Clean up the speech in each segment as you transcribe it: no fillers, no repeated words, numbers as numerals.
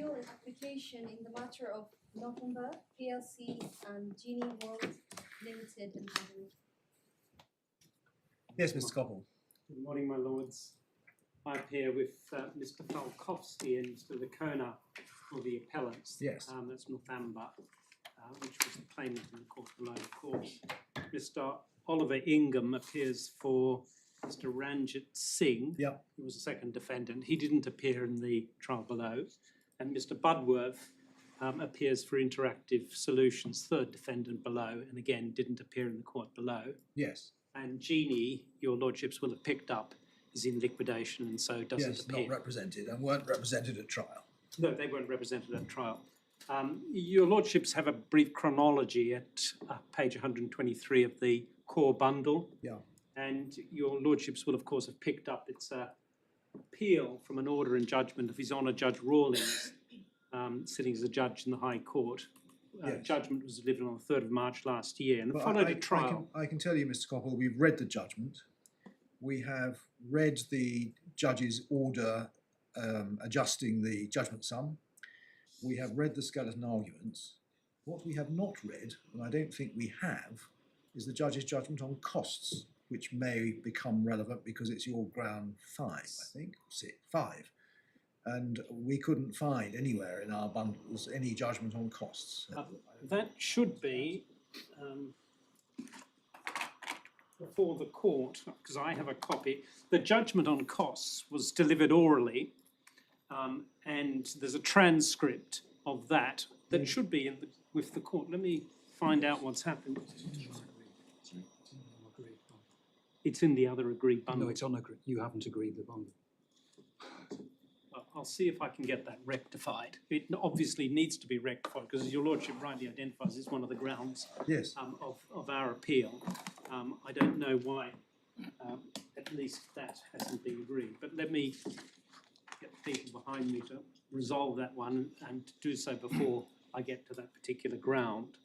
appeal an application in the matter of Northamber PLC and Genee World Ltd and others. Yes, Mr. Coppell. Good morning, my lords. I appear with Mr. Falkowski and Mr. Licona for the appellants. Yes. That's Northamber, which was the claimant in the court below, of course. Mr. Oliver Ingham appears for Mr. Ranjit Singh, Yeah. who was the second defendant. He didn't appear in the trial below. And Mr. Budworth appears for Interactive Solutions, third defendant below, and again didn't appear in the court below. Yes. And Genee, your lordships will have picked up, is in liquidation and so doesn't appear. Not represented and weren't represented at trial. No, they weren't represented at trial. Your lordships have a brief chronology at page 123 of the core bundle. Yeah. And your lordships will, of course, have picked up its appeal from an order and judgment of His Honour Judge Rawlings, sitting as a judge in the High Court. Yes. Judgment was delivered on the 3rd of March last year and followed a trial. I can tell you, Mr. Coppell, we've read the judgment. We have read the judge's order adjusting the judgment sum. We have read the skeleton arguments. What we have not read, and I don't think we have, is the judge's judgment on costs, which may become relevant because it's your ground 5, I think, 5. And we couldn't find anywhere in our bundles any judgment on costs. That should be before the court, because I have a copy. The judgment on costs was delivered orally, and there's a transcript of that should be with the court. Let me find out what's happened. It's in the other agreed bundle. No, it's on agreed. You haven't agreed the bundle. I'll see if I can get that rectified. It obviously needs to be rectified because, as your lordship rightly identifies, it's one of the grounds of our appeal. I don't know why at least that hasn't been agreed, but let me get the people behind me to resolve that one and do so before I get to that particular ground.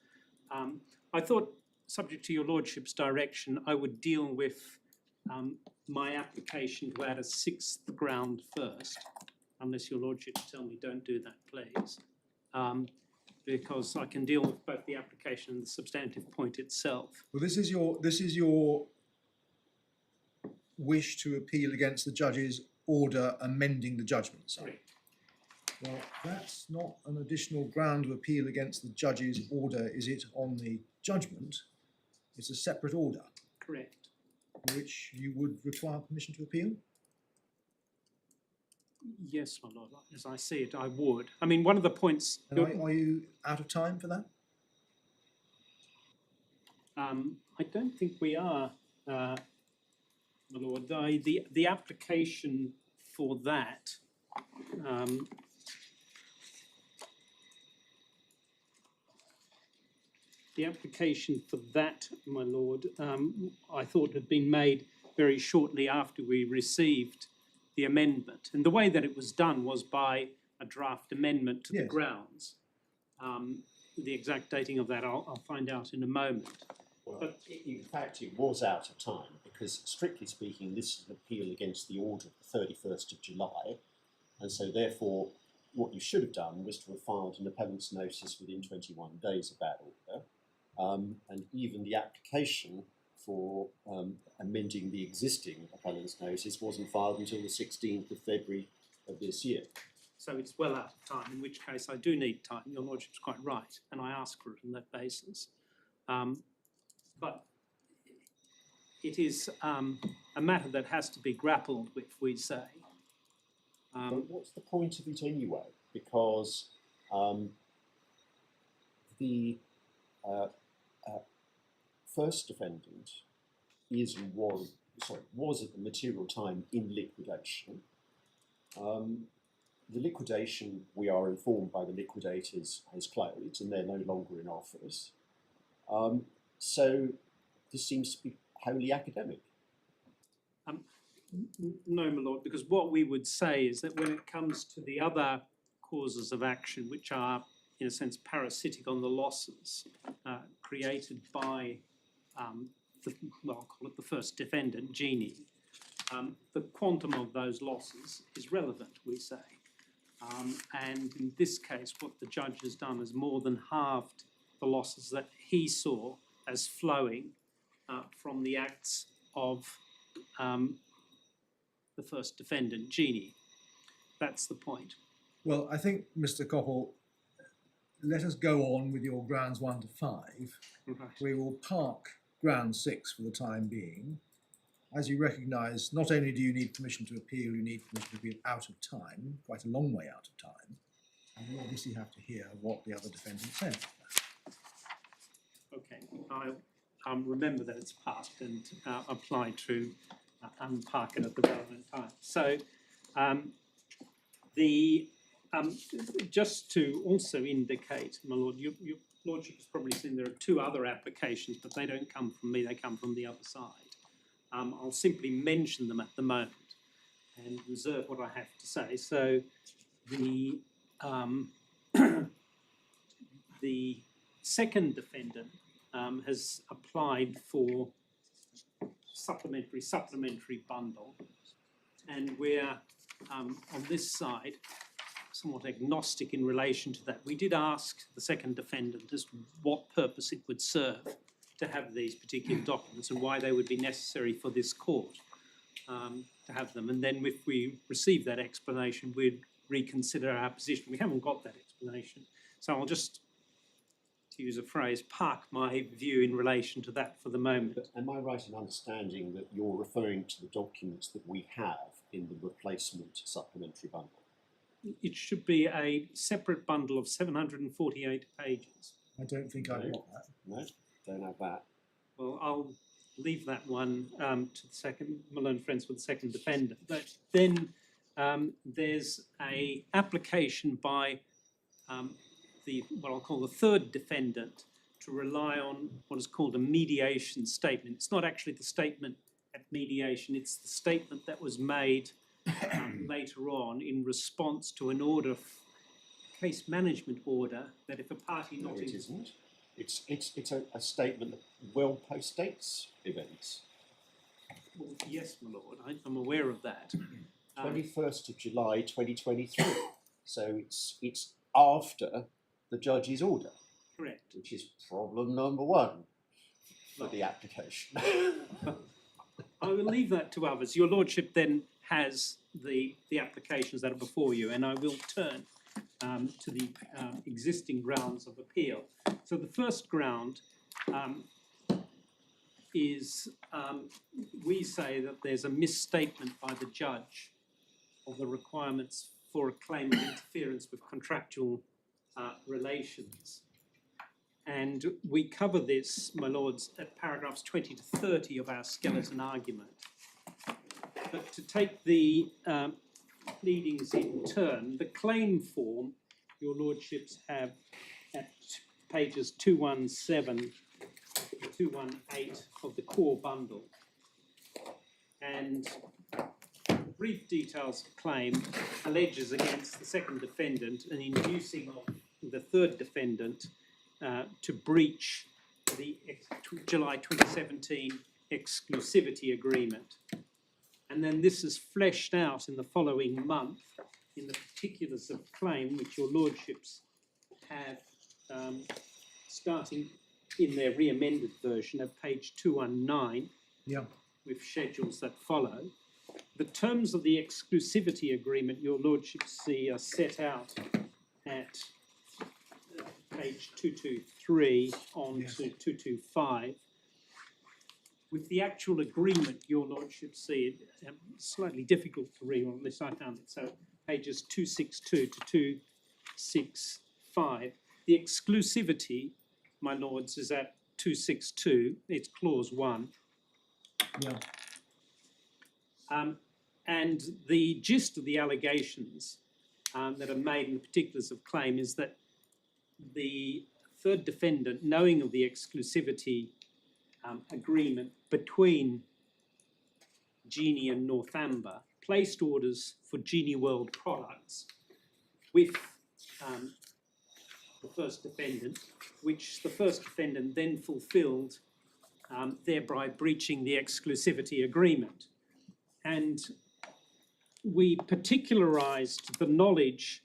I thought, subject to your lordship's direction, I would deal with my application to add a 6th ground first, unless your lordship tell me don't do that, please, because I can deal with both the application and the substantive point itself. Well, this is your wish to appeal against the judge's order amending the judgment. Sorry. Well, that's not an additional ground of appeal against the judge's order, is it, on the judgment? It's a separate order. Correct. Which you would require permission to appeal? Yes, my lord. As I see it, I would. I mean, one of the points... And are you out of time for that? I don't think we are, my lord. The application for that... the application for that, my lord, I thought had been made very shortly after we received the amendment. And the way that it was done was by a draft amendment to the grounds. The exact dating of that I'll find out in a moment. Well, but in fact, it was out of time because, strictly speaking, this is an appeal against the order of the 31st of July. And so, therefore, what you should have done was to have filed an appellant's notice within 21 days of that order. And even the application for amending the existing appellant's notice wasn't filed until the 16th of February of this year. So it's well out of time, in which case I do need time. Your lordship's quite right, and I ask for it on that basis. But it is a matter that has to be grappled with, we say. But what's the point of it anyway? Because the first defendant was at the material time in liquidation. The liquidation, we are informed by the liquidators, has closed and they're no longer in office. So this seems to be wholly academic. No, my lord, because what we would say is that when it comes to the other causes of action, which are, in a sense, parasitic on the losses created by, I'll call it the first defendant, Genee, the quantum of those losses is relevant, we say. And in this case, what the judge has done is more than halved the losses that he saw as flowing from the acts of the first defendant, Genee. That's the point. Well, I think, Mr. Coppell, let us go on with your grounds 1 to 5. Right. We will park ground 6 for the time being. As you recognise, not only do you need permission to appeal, you need permission to appeal out of time, quite a long way out of time. And you obviously have to hear what the other defendant said. Okay, I remember that it's parked and apply to unpark it at the relevant time. So just to also indicate, my lord, your lordship has probably seen there are 2 other applications, but they don't come from me, they come from the other side. I'll simply mention them at the moment and reserve what I have to say. So the second defendant has applied for supplementary bundle, and we're on this side somewhat agnostic in relation to that. We did ask the second defendant as to what purpose it would serve to have these particular documents and why they would be necessary for this court to have them. And then if we receive that explanation, we'd reconsider our position. We haven't got that explanation. So I'll just, to use a phrase, park my view in relation to that for the moment. But am I right in understanding that you're referring to the documents that we have in the replacement supplementary bundle? It should be a separate bundle of 748 pages. I don't think I want that. No, don't have that. Well, I'll leave that one to the second, my learned friends for the second defendant. But then there's a application by what I'll call the third defendant to rely on what is called a mediation statement. It's not actually the statement at mediation, it's the statement that was made later on in response to an order, case management order, that if a party not... No, it isn't. It's a statement that well postdates events. Well, yes, my lord, I'm aware of that. 21st of July 2023. So it's after the judge's order. Correct. Which is problem number 1 for the application. I will leave that to others. Your lordship then has the applications that are before you, and I will turn to the existing grounds of appeal. So the first ground is we say that there's a misstatement by the judge of the requirements for a claim of interference with contractual relations. And we cover this, my lords, at paragraphs 20 to 30 of our skeleton argument. But to take the pleadings in turn, the claim form your lordships have at pages 217 to 218 of the core bundle. And brief details of claim alleges against the second defendant an inducing of the third defendant to breach the July 2017 Exclusivity Agreement. And then this is fleshed out in the following month in the particulars of claim, which your lordships have starting in their re-amended version of page 219, with schedules that follow. The terms of the Exclusivity Agreement your lordships see are set out at page 223 on to 225. With the actual agreement, your lordship see it slightly difficult to read, or at least I found it so, pages 262 to 265. The exclusivity, my lords, is at 262, it's clause 1. And the gist of the allegations that are made in the particulars of claim is that the third defendant, knowing of the exclusivity agreement between Genee and Northamber, placed orders for Genee World products with the first defendant, which the first defendant then fulfilled, thereby breaching the exclusivity agreement. And we particularised the knowledge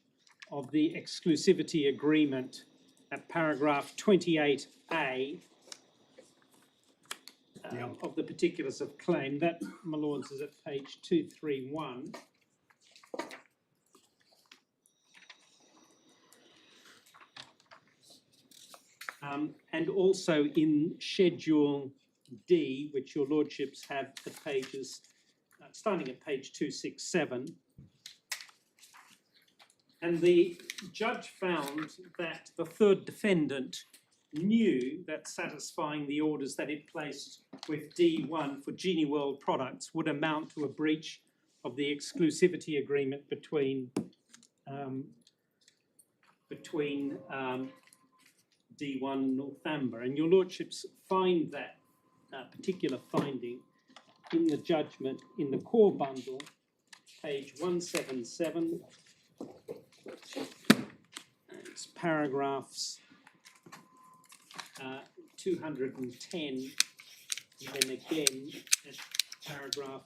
of the exclusivity agreement at paragraph 28A of the particulars of claim. That, my lords, is at page 231. And also in Schedule D, which your lordships have at pages, starting at page 267. And the judge found that the third defendant knew that satisfying the orders that it placed with D1 for Genee World products would amount to a breach of the exclusivity agreement between D1 and Northamber. And your lordships find that particular finding in the judgment in the core bundle, page 177. It's paragraphs 210, and then again at paragraph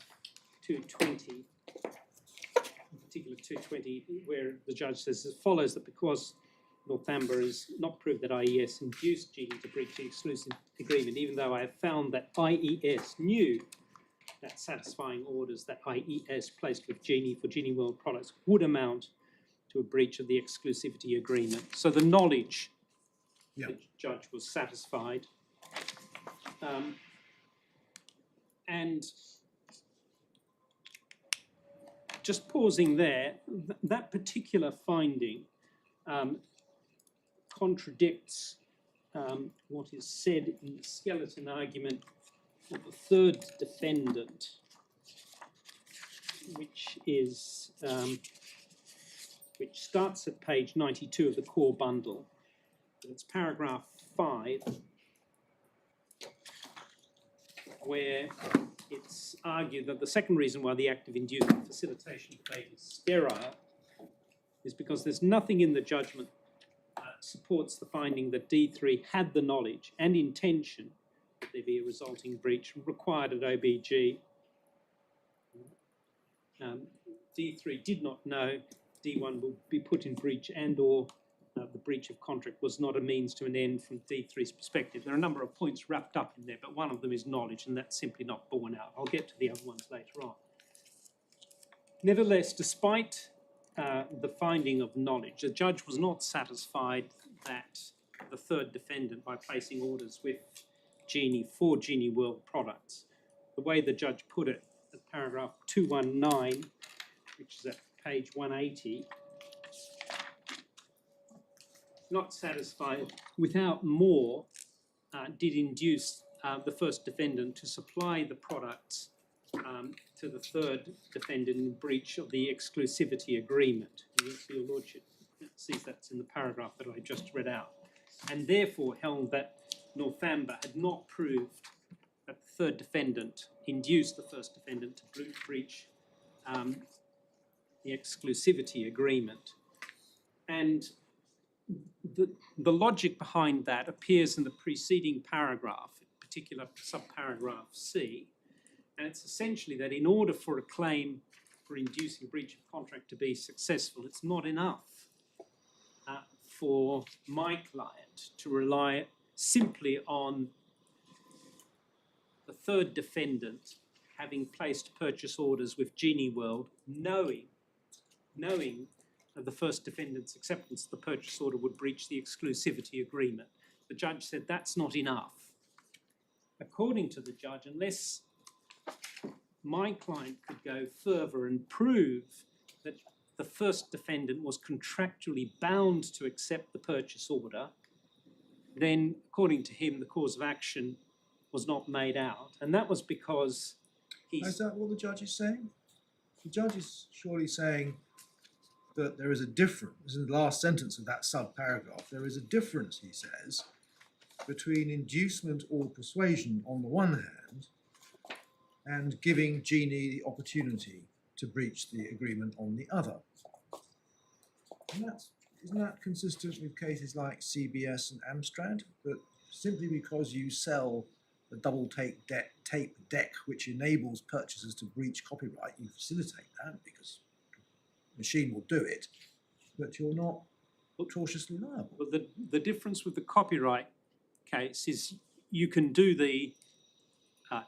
220, in particular 220, where the judge says as follows, that because Northamber has not proved that IES induced Genee to breach the exclusive agreement, even though I have found that IES knew that satisfying orders that IES placed with Genee for Genee World products would amount to a breach of the exclusivity agreement. So the knowledge, the judge was satisfied. And just pausing there, that particular finding contradicts what is said in the skeleton argument of the third defendant, which is which starts at page 92 of the core bundle. It's paragraph 5, where it's argued that the second reason why the act of inducement facilitation debate is sterile is because there's nothing in the judgment that supports the finding that D3 had the knowledge and intention that there be a resulting breach required at OBG. D3 did not know D1 will be put in breach, and or the breach of contract was not a means to an end from D3's perspective. There are a number of points wrapped up in there, but one of them is knowledge, and that's simply not borne out. I'll get to the other ones later on. Nevertheless, despite the finding of knowledge, the judge was not satisfied that the third defendant, by placing orders with Genee for Genee World products, the way the judge put it at paragraph 219, which is at page 180, not satisfied, without more, did induce the first defendant to supply the products to the third defendant in breach of the exclusivity agreement. Your lordship sees that's in the paragraph that I just read out, and therefore held that Northamber had not proved that the third defendant induced the first defendant to breach the exclusivity agreement. And the logic behind that appears in the preceding paragraph, in particular subparagraph C, and it's essentially that in order for a claim for inducing breach of contract to be successful, it's not enough for my client to rely simply on the third defendant having placed purchase orders with Genee World, knowing that the first defendant's acceptance of the purchase order would breach the exclusivity agreement. The judge said that's not enough. According to the judge, unless my client could go further and prove that the first defendant was contractually bound to accept the purchase order, then according to him, the cause of action was not made out. And that was because Is that what the judge is saying? The judge is surely saying that there is a difference, in the last sentence of that sub-paragraph, there is a difference, he says, between inducement or persuasion on the one hand and giving Genee the opportunity to breach the agreement on the other. And isn't that consistent with cases like CBS and Amstrad, that simply because you sell the double tape deck which enables purchasers to breach copyright, you facilitate that because the machine will do it, but you're not tortiously liable. Well, the difference with the copyright case is you can do the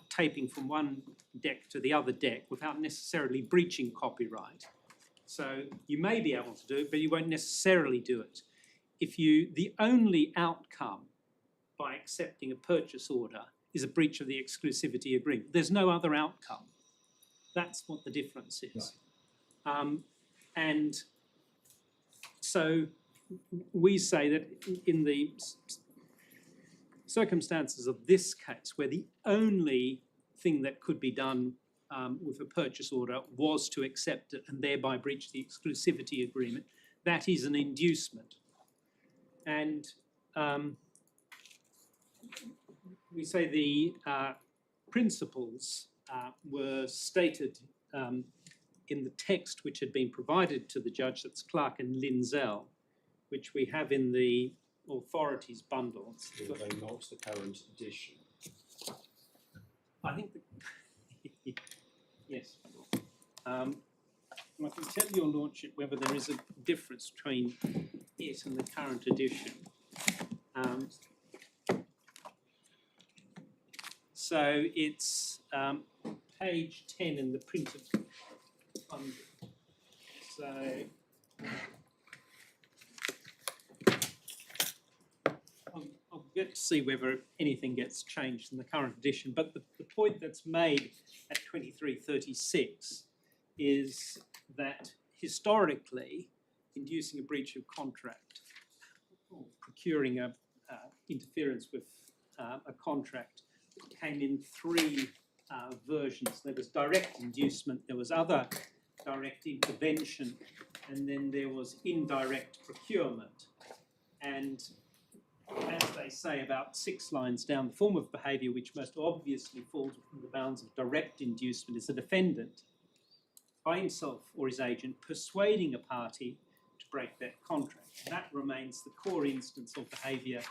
taping from one deck to the other deck without necessarily breaching copyright. So you may be able to do it, but you won't necessarily do it. The only outcome by accepting a purchase order is a breach of the exclusivity agreement. There's no other outcome. That's what the difference is. Right. And so we say that in the circumstances of this case, where the only thing that could be done with a purchase order was to accept it and thereby breach the exclusivity agreement, that is an inducement. And we say the principles were stated in the text which had been provided to the judge, that's Clark and Linzell, which we have in the authorities bundle. Although not the current edition. I think yes. I can tell your lordship whether there is a difference between it and the current edition. So it's page 10 in the printed bundle. So I'll get to see whether anything gets changed in the current edition, but the point that's made at 2336 is that historically, inducing a breach of contract or procuring a interference with a contract came in three versions. There was direct inducement, there was other direct intervention, and then there was indirect procurement. And as they say about 6 lines down, the form of behaviour which most obviously falls within the bounds of direct inducement is the defendant, by himself or his agent, persuading a party to break that contract. And that remains the core instance of behaviour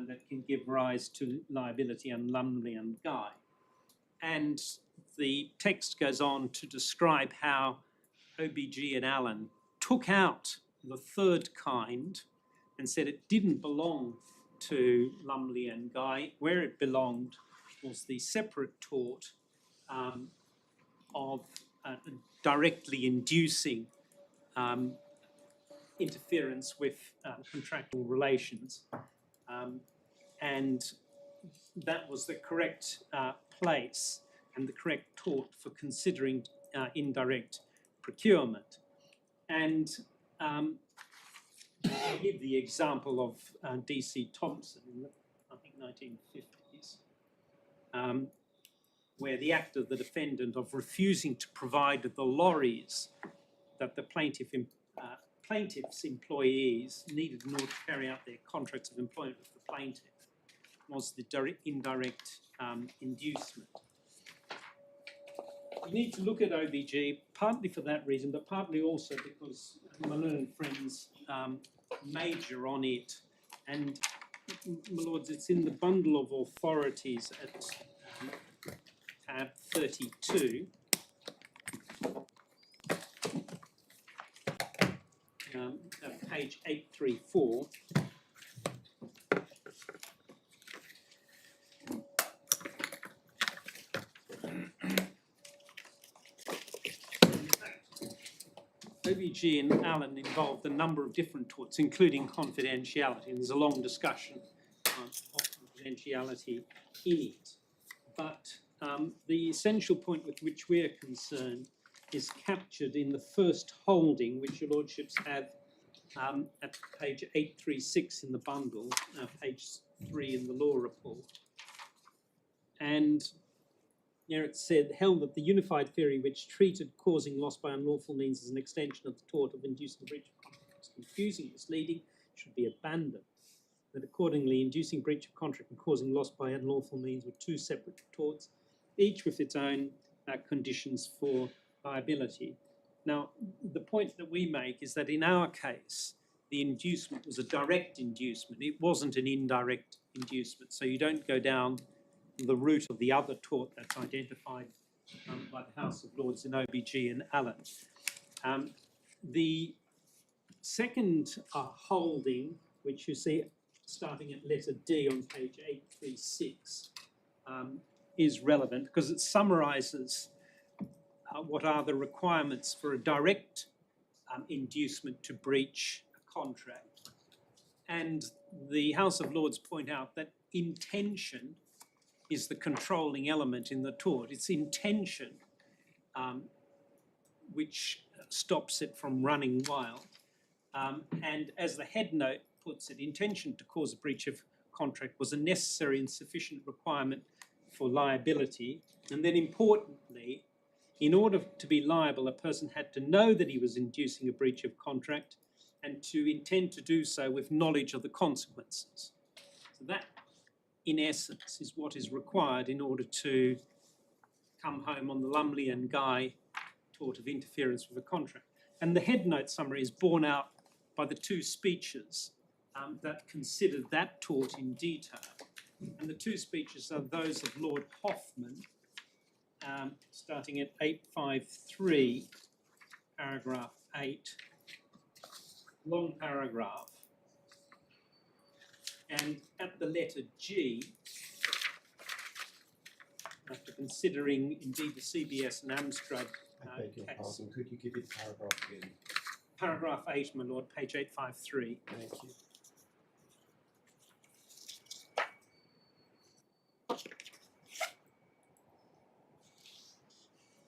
that can give rise to liability under Lumley and Guy. And the text goes on to describe how OBG and Allen took out the third kind and said it didn't belong to Lumley and Guy. Where it belonged was the separate tort of directly inducing interference with contractual relations. And that was the correct place and the correct tort for considering indirect procurement. And I give the example of D.C. Thompson in the, I think, 1950s, where the act of the defendant of refusing to provide the lorries that the plaintiff's employees needed in order to carry out their contracts of employment with the plaintiff was the indirect inducement. You need to look at OBG partly for that reason, but partly also because my learned friends major on it. And, my lords, it's in the bundle of authorities at tab 32. At page 834. OBG and Allen involved a number of different torts, including confidentiality, and there's a long discussion of confidentiality in it. But the essential point with which we're concerned is captured in the first holding, which your lordships have at page 836 in the bundle, page 3 in the law report. And there it said, held that the unified theory which treated causing loss by unlawful means as an extension of the tort of inducing breach of contract was confusing, misleading, should be abandoned. That accordingly, inducing breach of contract and causing loss by unlawful means were two separate torts, each with its own conditions for liability. Now, the point that we make is that in our case, the inducement was a direct inducement. It wasn't an indirect inducement. So you don't go down the route of the other tort that's identified by the House of Lords in OBG and Allen. The second holding, which you see starting at letter D on page 836, is relevant because it summarises what are the requirements for a direct inducement to breach a contract. And the House of Lords point out that intention is the controlling element in the tort. It's intention which stops it from running wild. And as the head note puts it, intention to cause a breach of contract was a necessary and sufficient requirement for liability. And then importantly, in order to be liable, a person had to know that he was inducing a breach of contract and to intend to do so with knowledge of the consequences. So that, in essence, is what is required in order to come home on the Lumley and Guy tort of interference with a contract. And the head note summary is borne out by the two speeches that considered that tort in detail. And the two speeches are those of Lord Hoffman, starting at 853, paragraph 8, long paragraph. And at the letter G, after considering indeed the CBS and Amstrad I beg your case. pardon, could you give me the paragraph again? Paragraph 8, my lord, page 853. Thank you.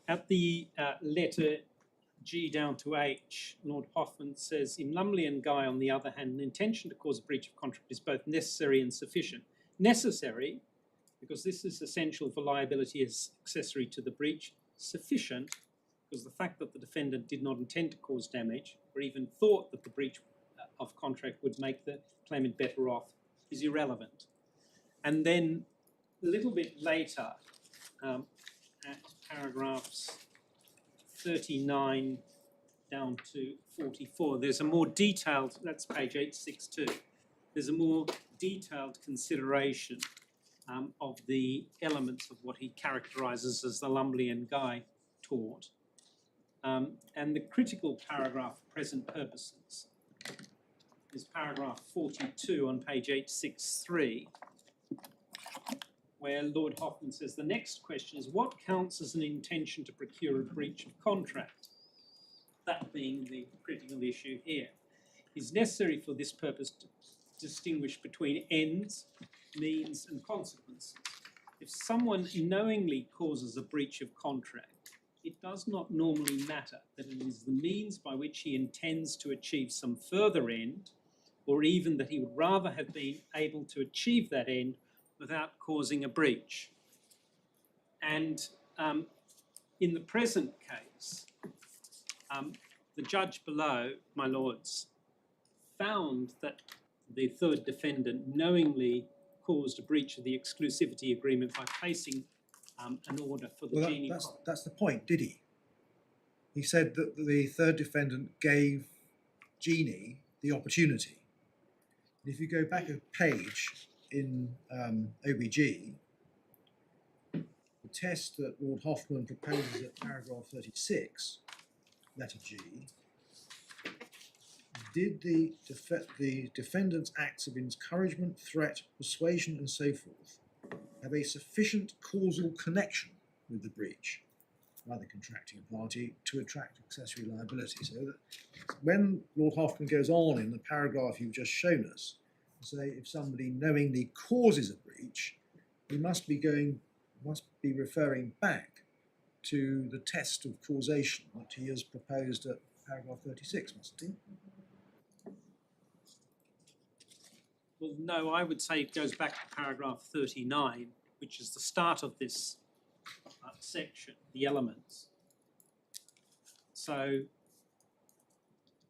At the letter G down to H, Lord Hoffman says, in Lumley and Guy, on the other hand, an intention to cause a breach of contract is both necessary and sufficient. Necessary, because this is essential for liability as accessory to the breach. Sufficient, because the fact that the defendant did not intend to cause damage or even thought that the breach of contract would make the claimant better off is irrelevant. And then a little bit later, at paragraphs 39 down to 44, there's a more detailed, that's page 862, there's a more detailed consideration of the elements of what he characterises as the Lumley and Guy tort. And the critical paragraph, present purposes, is paragraph 42 on page 863, where Lord Hoffman says the next question is what counts as an intention to procure a breach of contract? That being the critical issue here. Is necessary for this purpose to distinguish between ends, means and consequences. If someone knowingly causes a breach of contract, it does not normally matter that it is the means by which he intends to achieve some further end, or even that he would rather have been able to achieve that end without causing a breach. And in the present case, the judge below, my lords, found that the third defendant knowingly caused a breach of the exclusivity agreement by placing an order for the Genee. That's the point, did he? He said that the third defendant gave Genee the opportunity. If you go back a page in OBG, the test that Lord Hoffman proposes at paragraph 36, letter G, did the defendant's acts of encouragement, threat, persuasion and so forth have a sufficient causal connection with the breach by the contracting party to attract accessory liability? So that when Lord Hoffman goes on in the paragraph you've just shown us, to say if somebody knowingly causes a breach, he must be referring back to the test of causation that he has proposed at paragraph 36, mustn't he? Well, no, I would say it goes back to paragraph 39, which is the start of this section, the elements. So,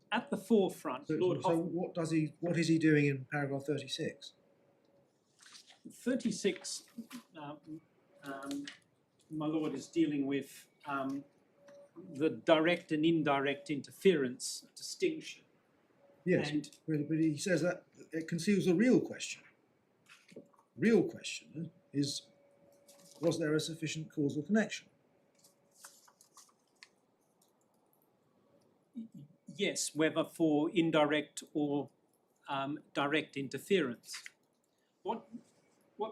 at the forefront, Lord Hoffman... So what is he doing in paragraph 36? 36, my lord, is dealing with the direct and indirect interference distinction. Yes, and but he says that it conceals a real question. Real question is, was there a sufficient causal connection? Yes, whether for indirect or direct interference. What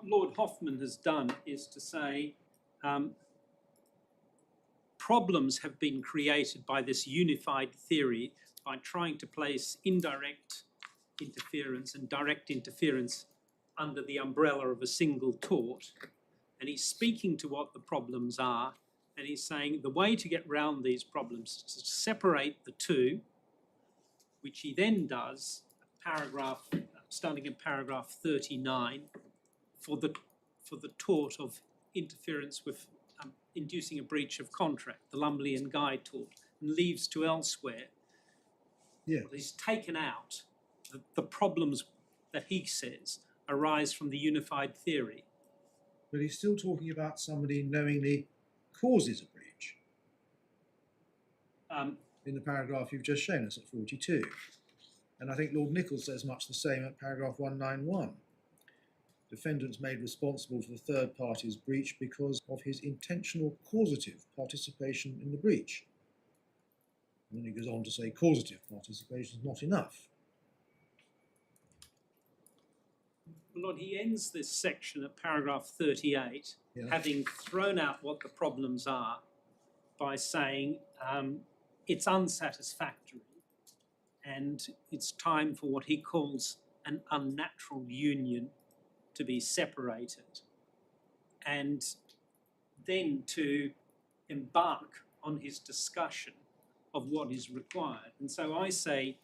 Lord Hoffman has done is to say problems have been created by this unified theory by trying to place indirect interference and direct interference under the umbrella of a single tort. And he's speaking to what the problems are, and he's saying the way to get round these problems is to separate the two, which he then does, starting in paragraph 39, for the tort of interference with inducing a breach of contract, the Lumley and Guy tort, and leaves to elsewhere. Yeah. He's taken out the problems that he says arise from the unified theory. But he's still talking about somebody knowingly causes a breach. In the paragraph you've just shown us at 42. And I think Lord Nichols says much the same at paragraph 191. Defendant's made responsible for the third party's breach because of his intentional causative participation in the breach. And then he goes on to say causative participation is not enough. Lord, he ends this section at paragraph 38, having thrown out what the problems are by saying it's unsatisfactory and it's time for what he calls an unnatural union to be separated, and then to embark on his discussion of what is required. And so I say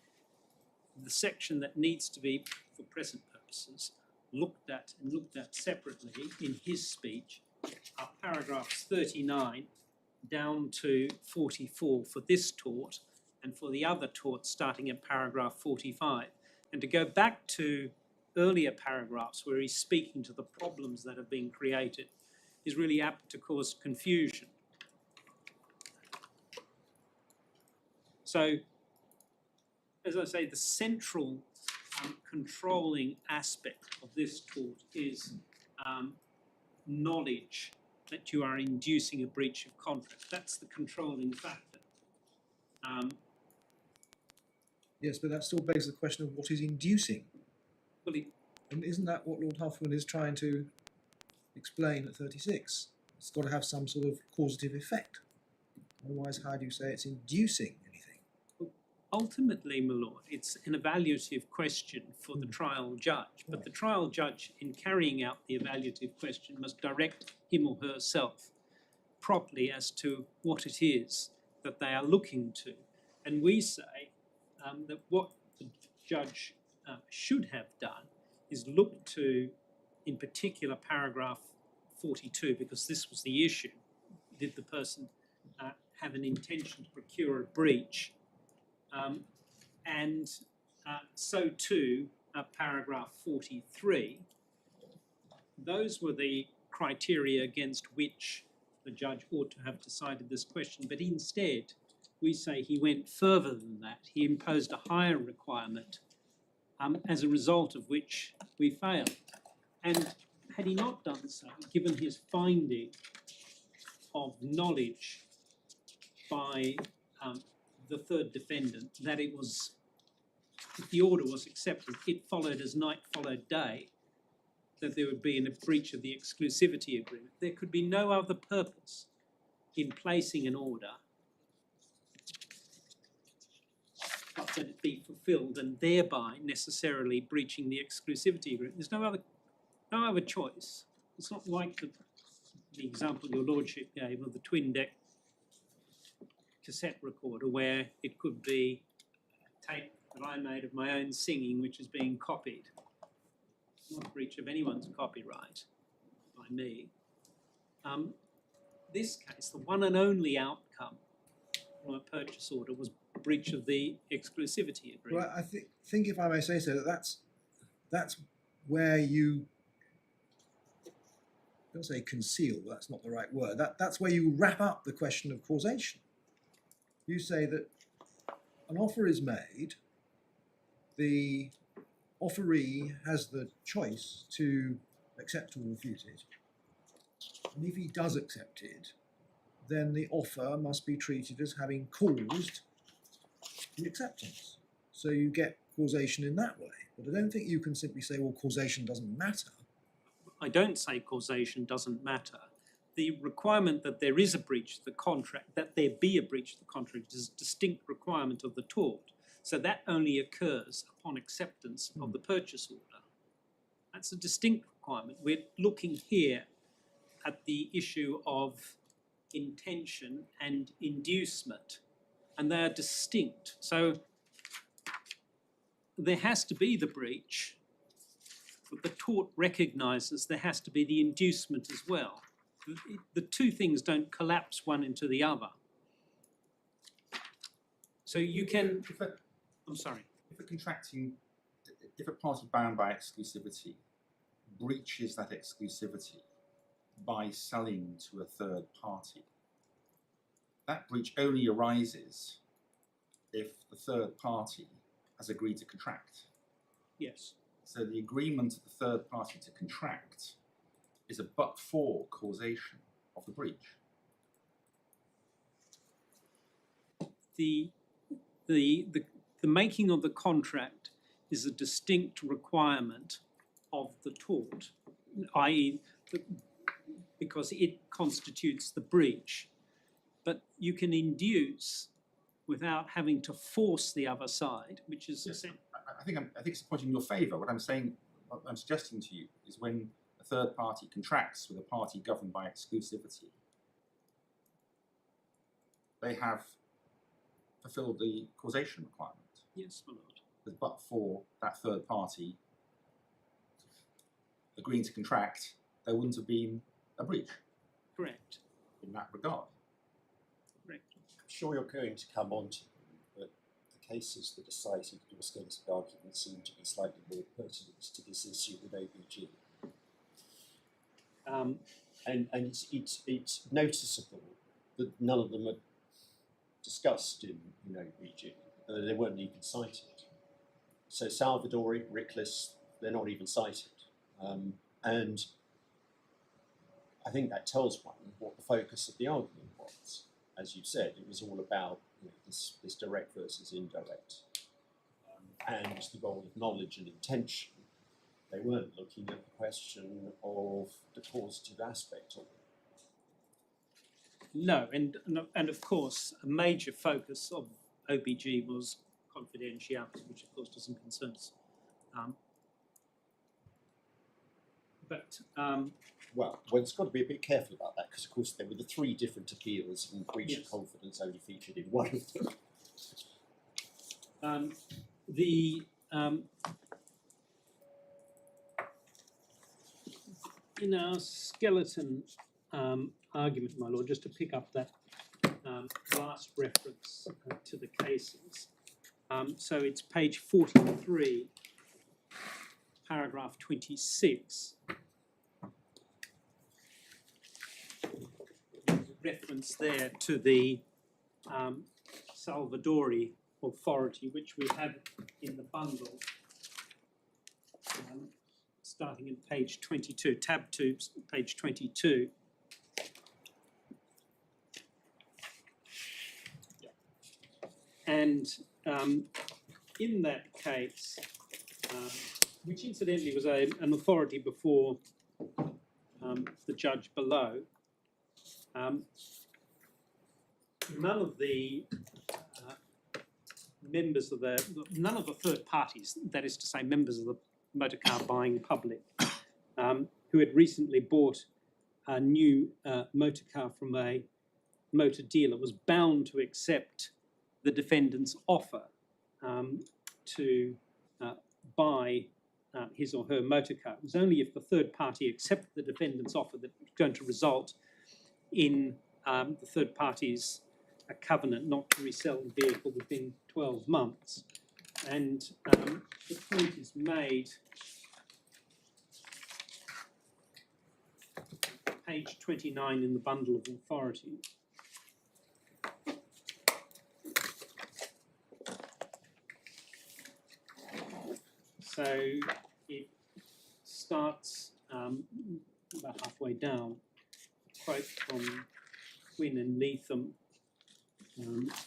the section that needs to be, for present purposes, looked at separately in his speech are paragraphs 39 down to 44 for this tort, and for the other tort starting at paragraph 45. And to go back to earlier paragraphs where he's speaking to the problems that have been created is really apt to cause confusion. So, as I say, the central controlling aspect of this tort is knowledge that you are inducing a breach of contract. That's the controlling factor. Yes, but that still begs the question of what is inducing. Well, and isn't that what Lord Huffman is trying to explain at 36? It's got to have some sort of causative effect. Otherwise, how do you say it's inducing anything? Ultimately, my lord, it's an evaluative question for the trial judge, but the trial judge, in carrying out the evaluative question, must direct him or herself properly as to what it is that they are looking to. And we say that what the judge should have done is look to, in particular, paragraph 42, because this was the issue. Did the person have an intention to procure a breach? And so too, paragraph 43. Those were the criteria against which the judge ought to have decided this question, but instead we say he went further than that. He imposed a higher requirement, as a result of which we failed. And had he not done so, given his finding of knowledge by the third defendant that it was, if the order was accepted, it followed as night followed day, that there would be a breach of the exclusivity agreement. There could be no other purpose in placing an order but that it be fulfilled and thereby necessarily breaching the exclusivity agreement. There's no other choice. It's not like the example your lordship gave of the twin deck cassette recorder, where it could be a tape that I made of my own singing which is being copied. It's not a breach of anyone's copyright by me. This case, the one and only outcome from a purchase order was breach of the exclusivity agreement. Well, I think if I may say so, that's where you, I don't say conceal, that's not the right word. That's where you wrap up the question of causation. You say that an offer is made, the offeree has the choice to accept or refuse it. And if he does accept it, then the offer must be treated as having caused the acceptance. So you get causation in that way. But I don't think you can simply say, well, causation doesn't matter. I don't say causation doesn't matter. The requirement that there is a breach of the contract, that there be a breach of the contract, is a distinct requirement of the tort. So that only occurs upon acceptance of the purchase order. That's a distinct requirement. We're looking here at the issue of intention and inducement, and they are distinct. So there has to be the breach, but the tort recognises there has to be the inducement as well. The two things don't collapse one into the other. So you can, I'm sorry. If a party bound by exclusivity breaches that exclusivity by selling to a third party, that breach only arises if the third party has agreed to contract. Yes. So the agreement of the third party to contract is a but-for causation of the breach. The making of the contract is a distinct requirement of the tort, i.e. because it constitutes the breach. But you can induce without having to force the other side, which is Yes, I think it's a point in your favour. What I'm suggesting to you is when a third party contracts with a party governed by exclusivity, they have fulfilled the causation requirement. yes, my lord. But for that third party agreeing to contract, there wouldn't have been a breach. Correct. In that regard. Correct. I'm sure you're going to come on to them, but the cases that are cited in your stated argument seem to be slightly more pertinent to this issue with OBG. And it's noticeable that none of them are discussed in OBG. They weren't even cited. So Salvadori, Rickless, they're not even cited. And I think that tells one what the focus of the argument was. As you said, it was all about this direct versus indirect, and the role of knowledge and intention. They weren't looking at the question of the causative aspect of it. No, and of course, a major focus of OBG was confidentiality, which of course doesn't concern us. Well, one's got to be a bit careful about that because, of course, there were the three different appeals, and breach of confidence only featured in one of them. In our skeleton argument, my lord, just to pick up that last reference to the cases. So it's page 43, paragraph 26. There's a reference there to the Salvadori authority, which we have in the bundle, starting in page 22, tab 2, page 22. And in that case, which incidentally was an authority before the judge below, none of the members of none of the third parties, that is to say members of the motor car buying public, who had recently bought a new motor car from a motor dealer, was bound to accept the defendant's offer to buy his or her motor car. It was only if the third party accepted the defendant's offer that was going to result in the third party's covenant not to resell the vehicle within 12 months. And the point is made, page 29 in the bundle of authority. So it starts about halfway down, quote from Quinn and Leatham,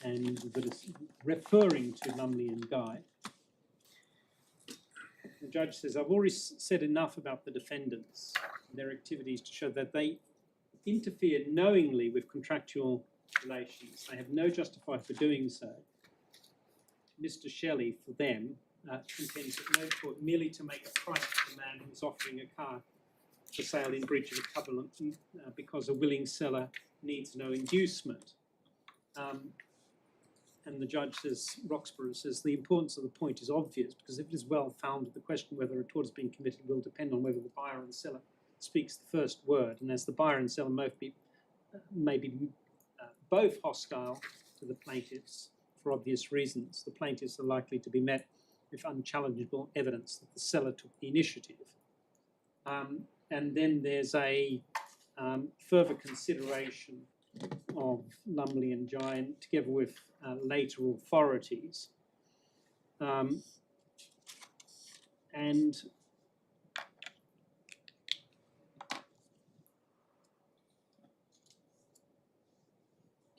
and that is referring to Lumley and Guy. The judge says, I've already said enough about the defendants and their activities to show that they interfere knowingly with contractual relations. They have no justifier for doing so. Mr. Shelley, for them, contends that no court merely to make a price to the man who's offering a car for sale in breach of a covenant because a willing seller needs no inducement. And the judge says, Roxburgh says, the importance of the point is obvious because if it is well founded, the question whether a tort has been committed will depend on whether the buyer and seller speaks the first word. And as the buyer and seller may be both hostile to the plaintiffs for obvious reasons, the plaintiffs are likely to be met with unchallengeable evidence that the seller took the initiative. And then there's a further consideration of Lumley and Giant together with later authorities. And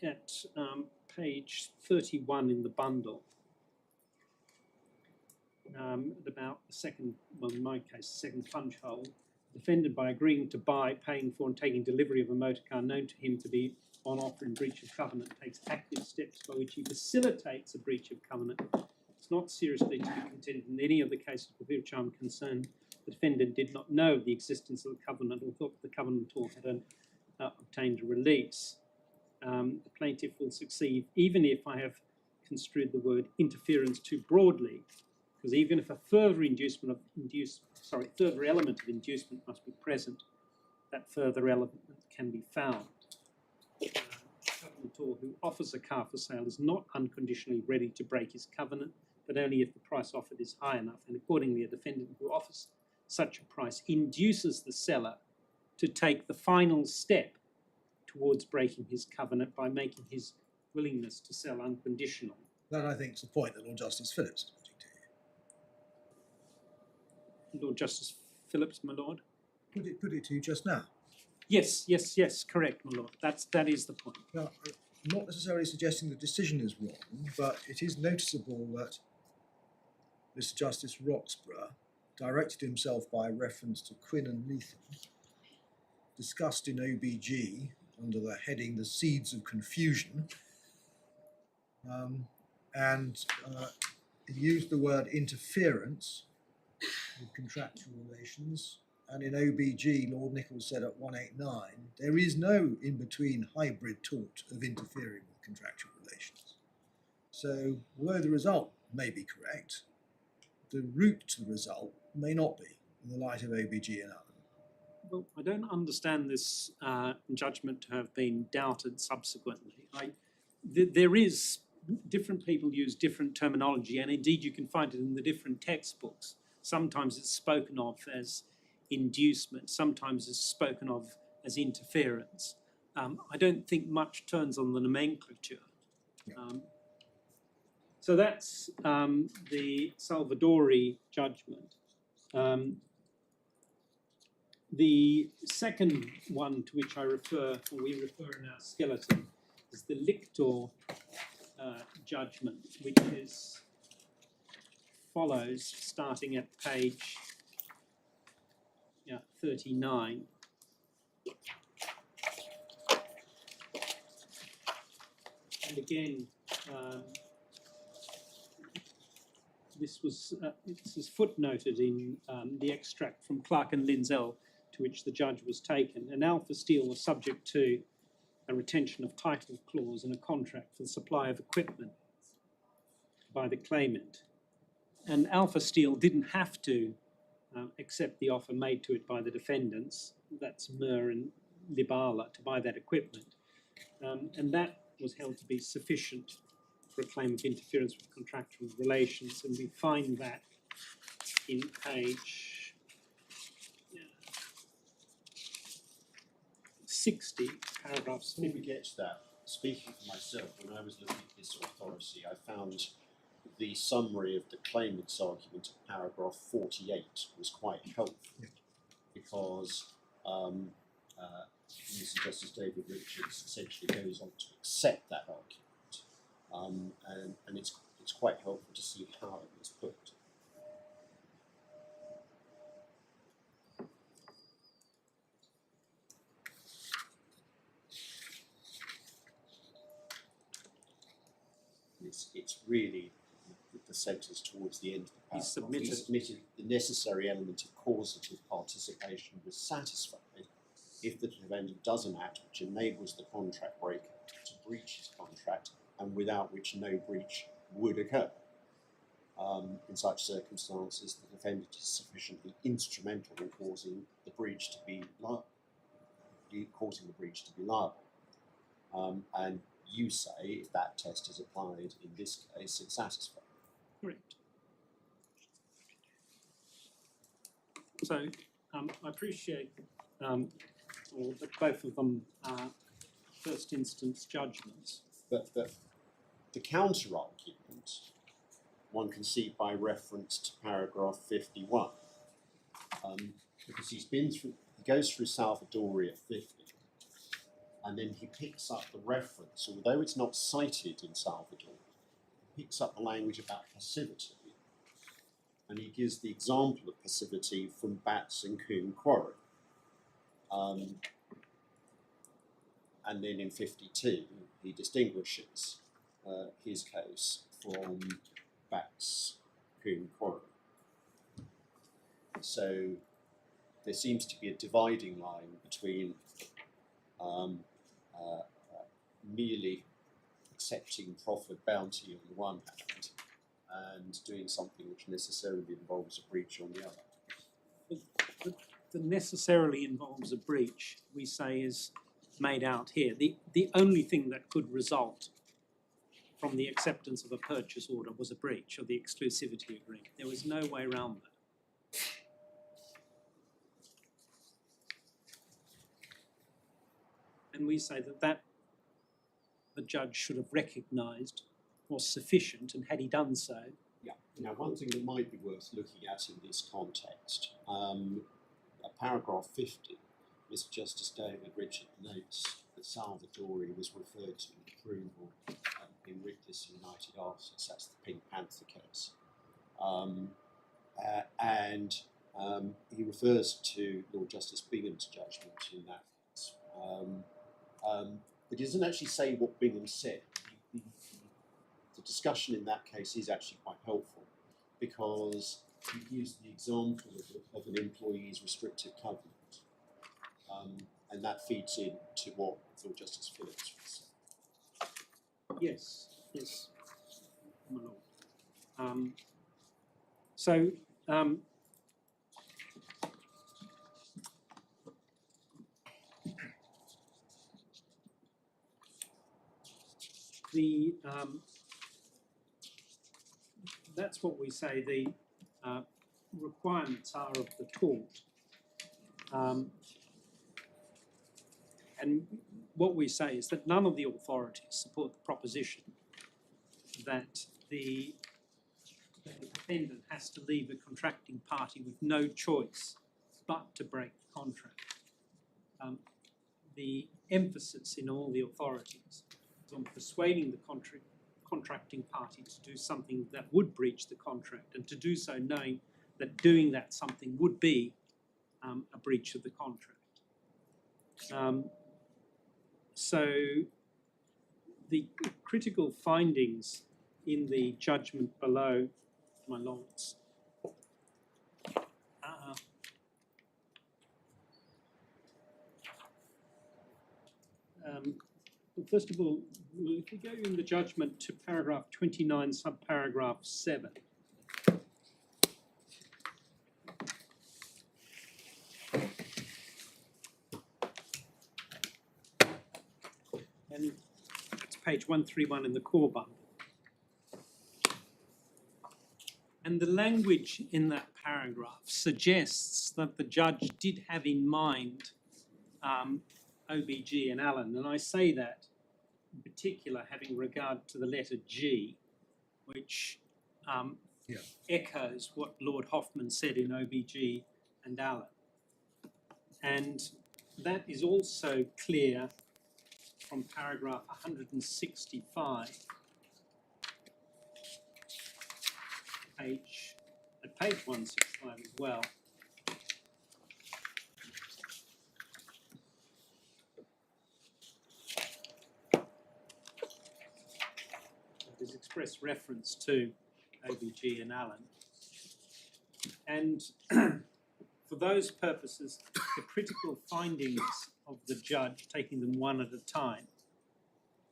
at page 31 in the bundle, at about the second, well in my case, the second punch hole, defended by agreeing to buy, paying for and taking delivery of a motor car known to him to be on offer in breach of covenant takes active steps by which he facilitates a breach of covenant. It's not seriously to be contended in any of the cases with which I'm concerned. The defendant did not know of the existence of the covenant or thought the covenantor had obtained a release. The plaintiff will succeed even if I have construed the word interference too broadly, because even if a further further element of inducement must be present, that further element can be found. The covenantor who offers a car for sale is not unconditionally ready to break his covenant, but only if the price offered is high enough, and accordingly a defendant who offers such a price induces the seller to take the final step towards breaking his covenant by making his willingness to sell unconditional. That, I think, is the point that Lord Justice Phillips is putting to you. Lord Justice Phillips, my lord? Put it to you just now. Yes, correct, my lord. That is the point. Now, I'm not necessarily suggesting the decision is wrong, but it is noticeable that Mr. Justice Roxburgh directed himself by reference to Quinn and Lewison, discussed in OBG under the heading "The Seeds of Confusion," and he used the word interference with contractual relations. And in OBG, Lord Nichols said at 189, there is no in-between hybrid tort of interfering with contractual relations. So, although the result may be correct, the route to the result may not be, in the light of OBG and others. Well, I don't understand this judgment to have been doubted subsequently. There is, different people use different terminology, and indeed you can find it in the different textbooks. Sometimes it's spoken of as inducement, sometimes it's spoken of as interference. I don't think much turns on the nomenclature. So that's the Salvadori judgment. The second one to which I refer, or we refer in our skeleton, is the Lictor judgment, which is follows starting at page 39. And again, this is footnoted in the extract from Clark and Linzell to which the judge was taken. And Alpha Steel was subject to a retention of title clause in a contract for the supply of equipment by the claimant. And Alpha Steel didn't have to accept the offer made to it by the defendants, that's Murr and Libala, to buy that equipment. And that was held to be sufficient for a claim of interference with contractual relations, and we find that in page 60, paragraphs. Before we get to that, speaking for myself, when I was looking at this authority, I found the summary of the claimant's argument at paragraph 48 was quite helpful, because Mr. Justice David Richards essentially goes on to accept that argument. and it's quite helpful to see how it was put. It's really the sentence towards the end of the paragraph. He submitted the necessary element of causative participation was satisfied if the defendant does an act which enables the contract breaker to breach his contract and without which no breach would occur. In such circumstances, the defendant is sufficiently instrumental in causing the breach to be liable. And you say, if that test is applied in this case, it's satisfied. Correct. So I appreciate that both of them are first instance judgments. But the counter-argument one can see by reference to paragraph 51, because he goes through Salvadoria 50, and then he picks up the reference, although it's not cited in Salvador, he picks up the language about passivity, and he gives the example of passivity from Batts and Coombe Quarry. And then in 52, he distinguishes his case from Batts, Coombe Quarry. So there seems to be a dividing line between merely accepting proffered bounty on the one hand and doing something which necessarily involves a breach on the other. The necessarily involves a breach, we say, is made out here. The only thing that could result from the acceptance of a purchase order was a breach of the exclusivity agreement. There was no way around that. And we say that the judge should have recognised was sufficient, and had he done so. Yeah. Now, one thing that might be worth looking at in this context, paragraph 50, Mr. Justice David Richard notes that Salvadori was referred to in approval in Ricklis United Artists. That's the Pink Panther case. And he refers to Lord Justice Bingham's judgment in that case. But he doesn't actually say what Bingham said. The discussion in that case is actually quite helpful, because he used the example of an employee's restrictive covenant, and that feeds into what Lord Justice Phillips was saying. Yes, yes, my lord. So that's what we say the requirements are of the tort. And what we say is that none of the authorities support the proposition that the defendant has to leave a contracting party with no choice but to break the contract. The emphasis in all the authorities is on persuading the contracting party to do something that would breach the contract, and to do so knowing that doing that something would be a breach of the contract. So the critical findings in the judgment below, my lords, first of all, if you go in the judgment to paragraph 29, subparagraph 7, and it's page 131 in the core bundle. And the language in that paragraph suggests that the judge did have in mind OBG and Allen, and I say that in particular having regard to the letter G, which echoes what Lord Hoffman said in OBG and Allen. And that is also clear from paragraph 165 page 165 as well. There's express reference to OBG and Allen. And for those purposes, the critical findings of the judge, taking them one at a time,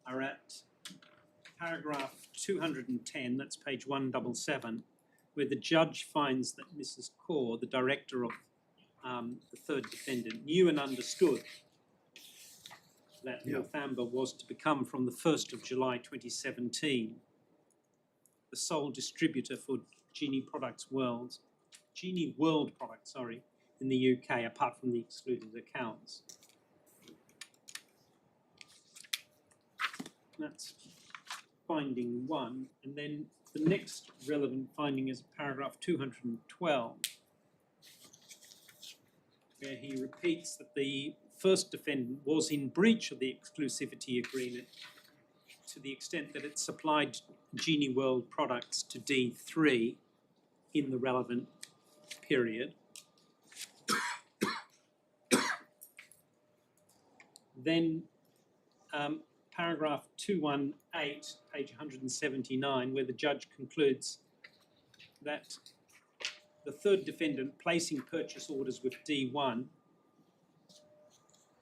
are at paragraph 210, that's page 177, where the judge finds that Mrs. Kaur, the director of the third defendant, knew and understood that Northamber was to become, from the 1st of July 2017, the sole distributor for Genee World products, in the UK, apart from the excluded accounts. That's finding 1, and then the next relevant finding is paragraph 212, where he repeats that the first defendant was in breach of the exclusivity agreement to the extent that it supplied Genee World products to D3 in the relevant period. Then paragraph 218, page 179, where the judge concludes that the third defendant placing purchase orders with D1,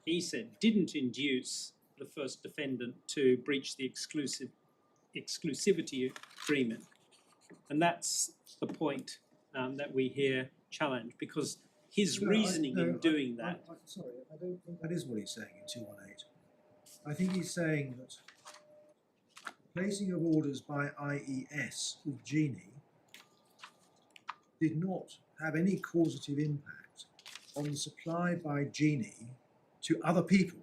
he said, didn't induce the first defendant to breach the exclusivity agreement. And that's the point that we hear challenged, because his reasoning in doing that... Sorry, I don't think that is what he's saying in 218. I think he's saying that placing of orders by IES with Genee did not have any causative impact on the supply by Genee to other people.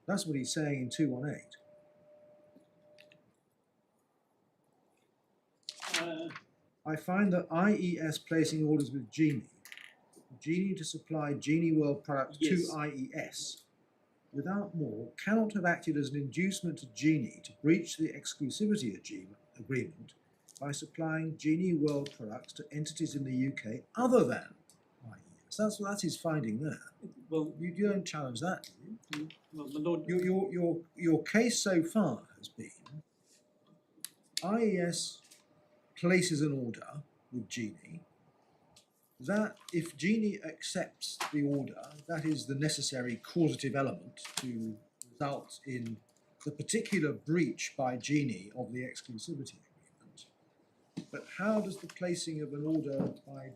That's what he's saying in 218. I find that IES placing orders with Genee to supply Genee World products to IES, without more, cannot have acted as an inducement to Genee to breach the exclusivity agreement by supplying Genee World products to entities in the UK other than IES. That's his finding there. Well, you don't challenge that, do you? Well, the Lord... Your case so far has been IES places an order with Genee, that if Genee accepts the order, that is the necessary causative element to result in the particular breach by Genee of the exclusivity agreement. But how does the placing of an order by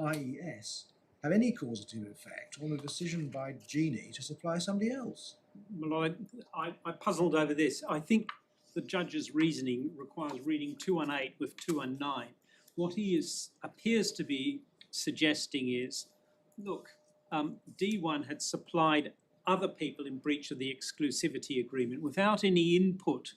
IES have any causative effect on a decision by Genee to supply somebody else? Well, I puzzled over this. I think the judge's reasoning requires reading 218 with 219. What he appears to be suggesting is, look, D1 had supplied other people in breach of the exclusivity agreement without any input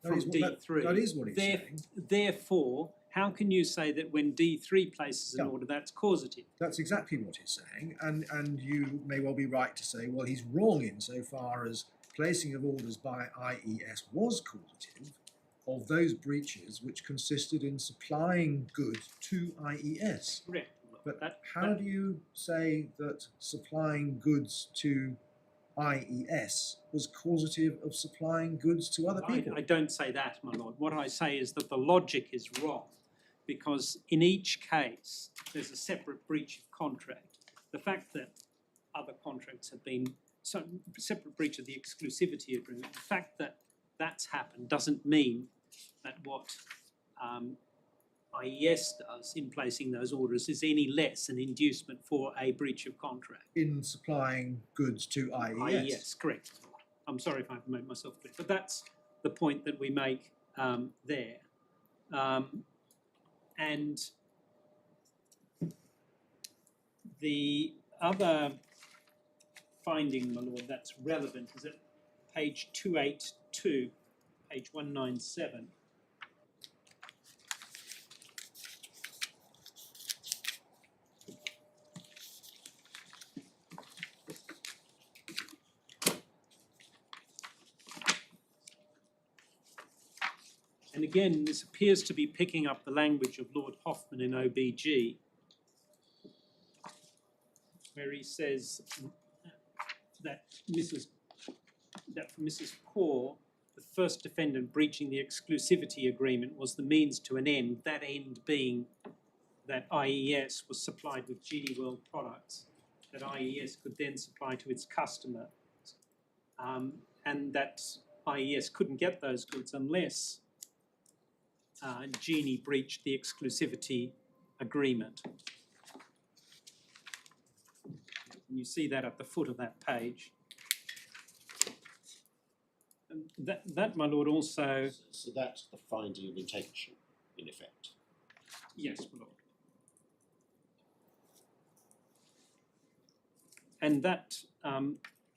from D3. That is what he's saying. Therefore, how can you say that when D3 places an order, that's causative? That's exactly what he's saying, and you may well be right to say, well, he's wrong insofar as placing of orders by IES was causative of those breaches which consisted in supplying goods to IES. Correct. But how do you say that supplying goods to IES was causative of supplying goods to other people? I don't say that, my lord. What I say is that the logic is wrong, because in each case there's a separate breach of contract. The fact that other contracts have been separate breach of the exclusivity agreement, the fact that that's happened doesn't mean that what IES does in placing those orders is any less an inducement for a breach of contract. In supplying goods to IES? IES, correct. I'm sorry if I've made myself clear, but that's the point that we make there. And the other finding, my lord, that's relevant is at page 282, page 197. And again, this appears to be picking up the language of Lord Hoffman in OBG, where he says that for Mrs. Kaur, the first defendant breaching the exclusivity agreement was the means to an end, that end being that IES was supplied with Genee World products that IES could then supply to its customer, and that IES couldn't get those goods unless Genee breached the exclusivity agreement. And you see that at the foot of that page. And that, my lord, also... So that's the finding of intention, in effect. Yes, my lord. And that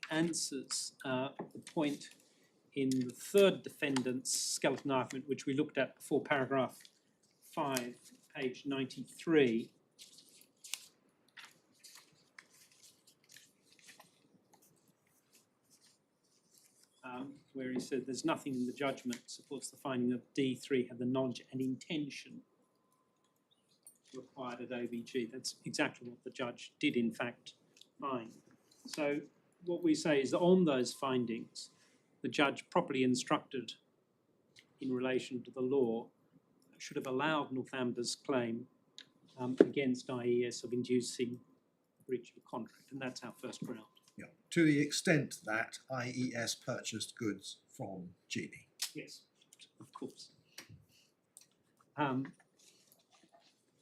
answers the point in the third defendant's skeleton argument, which we looked at before, paragraph 5, page 93. Where he said there's nothing in the judgment supports the finding that D3 had the knowledge and intention required at OBG. That's exactly what the judge did, in fact, find. So what we say is that on those findings, the judge properly instructed in relation to the law should have allowed Northamber's claim against IES of inducing breach of contract, and that's our first ground. Yeah, to the extent that IES purchased goods from Genee. Yes, of course.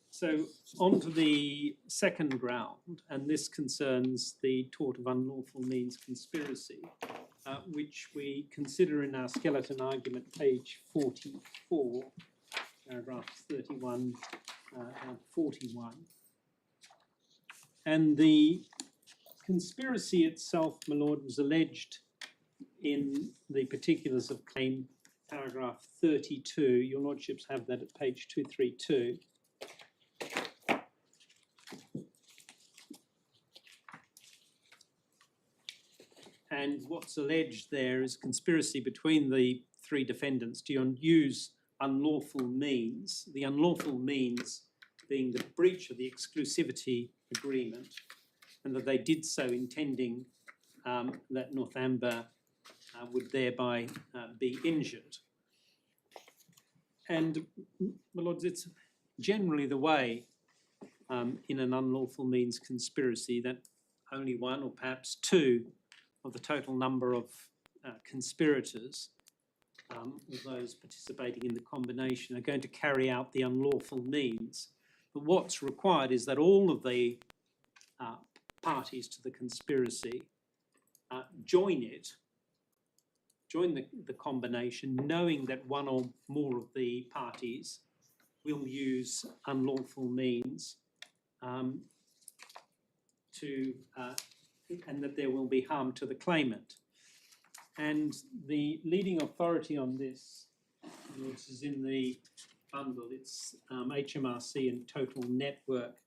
So on to the second ground, and this concerns the tort of unlawful means conspiracy, which we consider in our skeleton argument, page 44, paragraphs 31 and 41. And the conspiracy itself, my lord, was alleged in the particulars of claim, paragraph 32. Your lordships have that at page 232. And what's alleged there is conspiracy between the three defendants to use unlawful means, the unlawful means being the breach of the exclusivity agreement, and that they did so intending that Northamber would thereby be injured. And, my lords, it's generally the way in an unlawful means conspiracy that only one or perhaps two of the total number of conspirators, of those participating in the combination, are going to carry out the unlawful means. But what's required is that all of the parties to the conspiracy join the combination, knowing that one or more of the parties will use unlawful means and that there will be harm to the claimant. And the leading authority on this, which is in the bundle, it's HMRC and Total Network,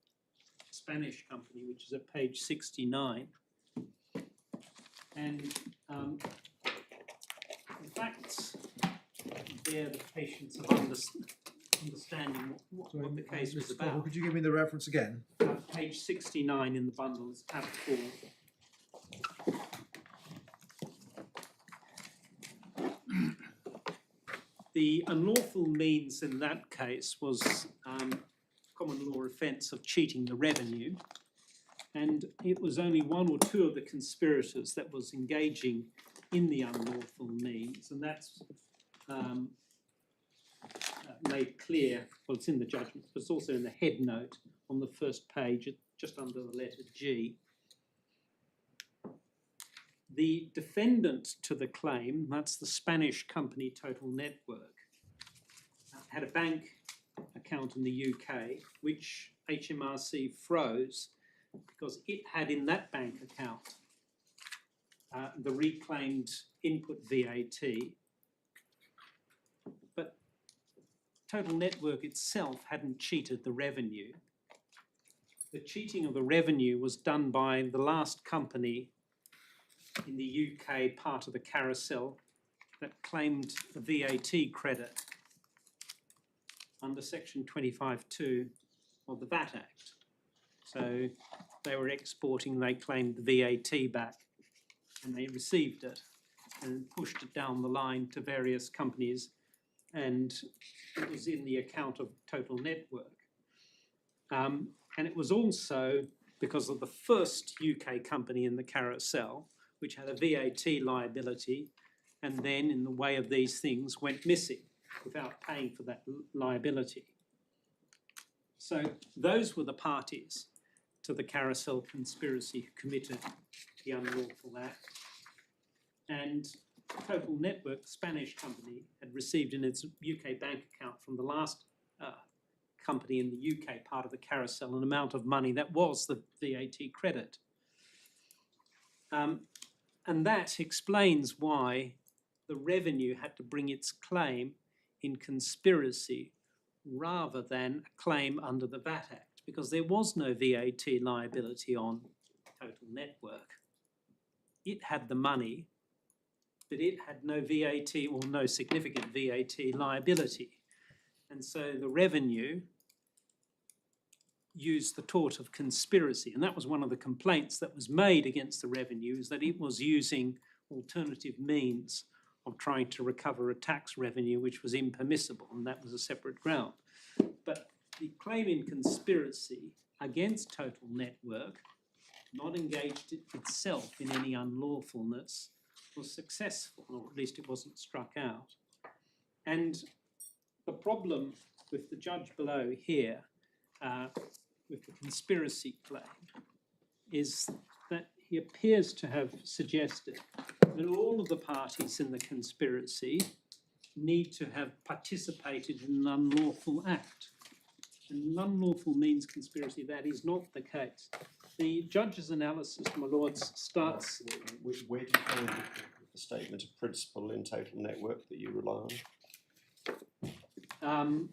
Spanish company, which is at page 69. And the facts bear the patience of understanding what the case was about. Could you give me the reference again? Page 69 in the bundle is tab 4. The unlawful means in that case was common law offence of cheating the revenue, and it was only one or two of the conspirators that was engaging in the unlawful means, and that's made clear, well, it's in the judgment, but it's also in the head note on the first page, just under the letter G. The defendant to the claim, that's the Spanish company Total Network, had a bank account in the UK, which HMRC froze because it had in that bank account the reclaimed input VAT. But Total Network itself hadn't cheated the revenue. The cheating of the revenue was done by the last company in the UK part of the carousel that claimed a VAT credit under section 25(2) of the VAT Act. So they were exporting, they claimed the VAT back, and they received it and pushed it down the line to various companies, and it was in the account of Total Network. And it was also because of the first UK company in the carousel, which had a VAT liability, and then in the way of these things went missing without paying for that liability. So those were the parties to the carousel conspiracy who committed the unlawful act. And Total Network, the Spanish company, had received in its UK bank account from the last company in the UK part of the carousel an amount of money that was the VAT credit. And that explains why the revenue had to bring its claim in conspiracy rather than a claim under the VAT Act, because there was no VAT liability on Total Network. It had the money, but it had no VAT or no significant VAT liability. And so the revenue used the tort of conspiracy. And that was one of the complaints that was made against the revenue, is that it was using alternative means of trying to recover a tax revenue which was impermissible, and that was a separate ground. But the claim in conspiracy against Total Network, not engaged itself in any unlawfulness, was successful, or at least it wasn't struck out. And the problem with the judge below here, with the conspiracy claim, is that he appears to have suggested that all of the parties in the conspiracy need to have participated in an unlawful act. And unlawful means conspiracy. That is not the case. The judge's analysis, my lords, starts... Where do you find the statement of principle in Total Network that you rely on?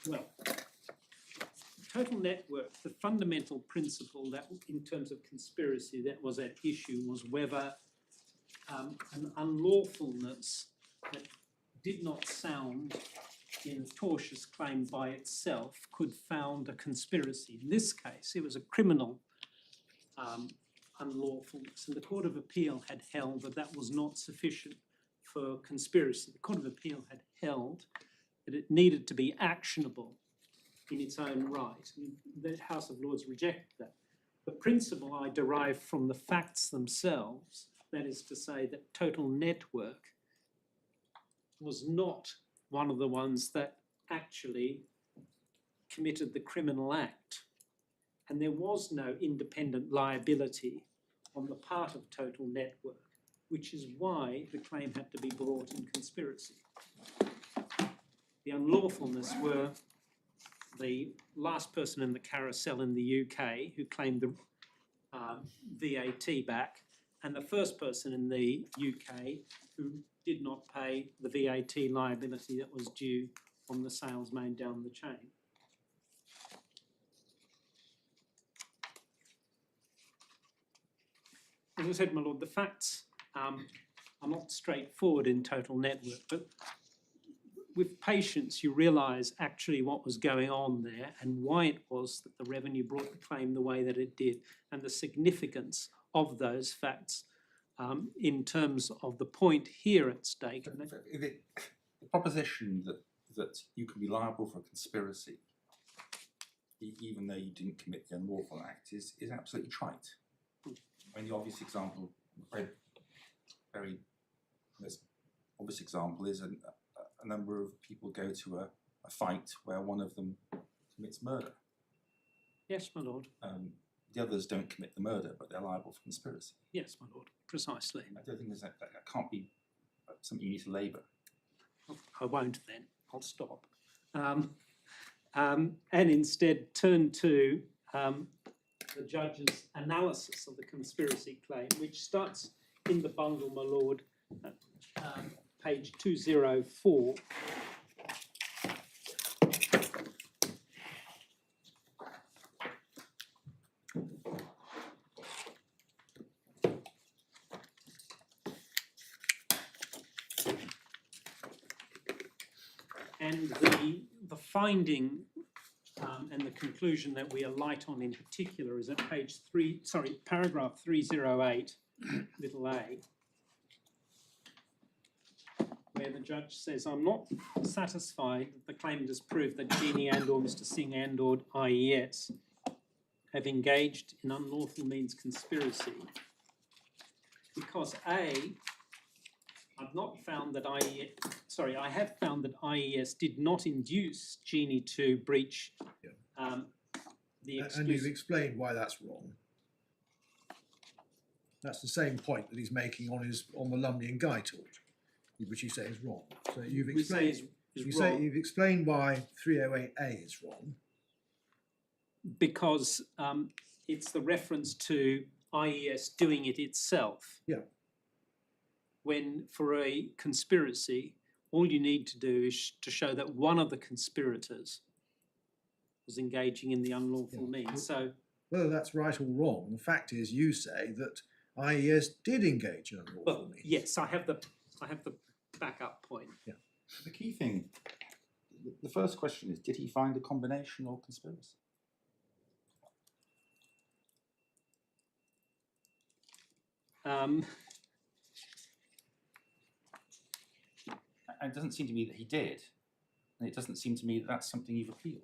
Well, Total Network, the fundamental principle that, in terms of conspiracy, that was at issue was whether an unlawfulness that did not sound in a tortious claim by itself could found a conspiracy. In this case, it was a criminal unlawfulness, and the Court of Appeal had held that that was not sufficient for conspiracy. The Court of Appeal had held that it needed to be actionable in its own right, and the House of Lords rejected that. The principle I derive from the facts themselves, that is to say that Total Network was not one of the ones that actually committed the criminal act, and there was no independent liability on the part of Total Network, which is why the claim had to be brought in conspiracy. The unlawfulness were the last person in the carousel in the UK who claimed the VAT back, and the first person in the UK who did not pay the VAT liability that was due on the sales made down the chain. As I said, my lord, the facts are not straightforward in Total Network, but with patience you realise actually what was going on there and why it was that the revenue brought the claim the way that it did, and the significance of those facts in terms of the point here at stake. The proposition that you can be liable for a conspiracy even though you didn't commit the unlawful act is absolutely trite. I mean, the obvious example, very obvious example is a number of people go to a fight where one of them commits murder. Yes, my lord. The others don't commit the murder, but they're liable for conspiracy. Yes, my lord, precisely. I don't think that can't be something you need to labour. I won't then, I'll stop. And instead turn to the judge's analysis of the conspiracy claim, which starts in the bundle, my lord, at page 204. And the finding and the conclusion that we alight on in particular is at paragraph 308, little a, where the judge says, I'm not satisfied that the claimant has proved that Genee and or Mr. Singh and or IES have engaged in unlawful means conspiracy because A, I've not found that I have found that IES did not induce Genee to breach the exclusive. And you've explained why that's wrong. That's the same point that he's making on the Lumley and Guy tort, which you say is wrong. So you've explained. You've explained why 308A is wrong. Because it's the reference to IES doing it itself. Yeah. When for a conspiracy, all you need to do is to show that one of the conspirators was engaging in the unlawful means. So whether that's right or wrong, the fact is you say that IES did engage in unlawful means. Yes, I have the backup point. Yeah. The key thing, the first question is, did he find a combination or conspiracy? And it doesn't seem to me that he did. And it doesn't seem to me that that's something you've appealed.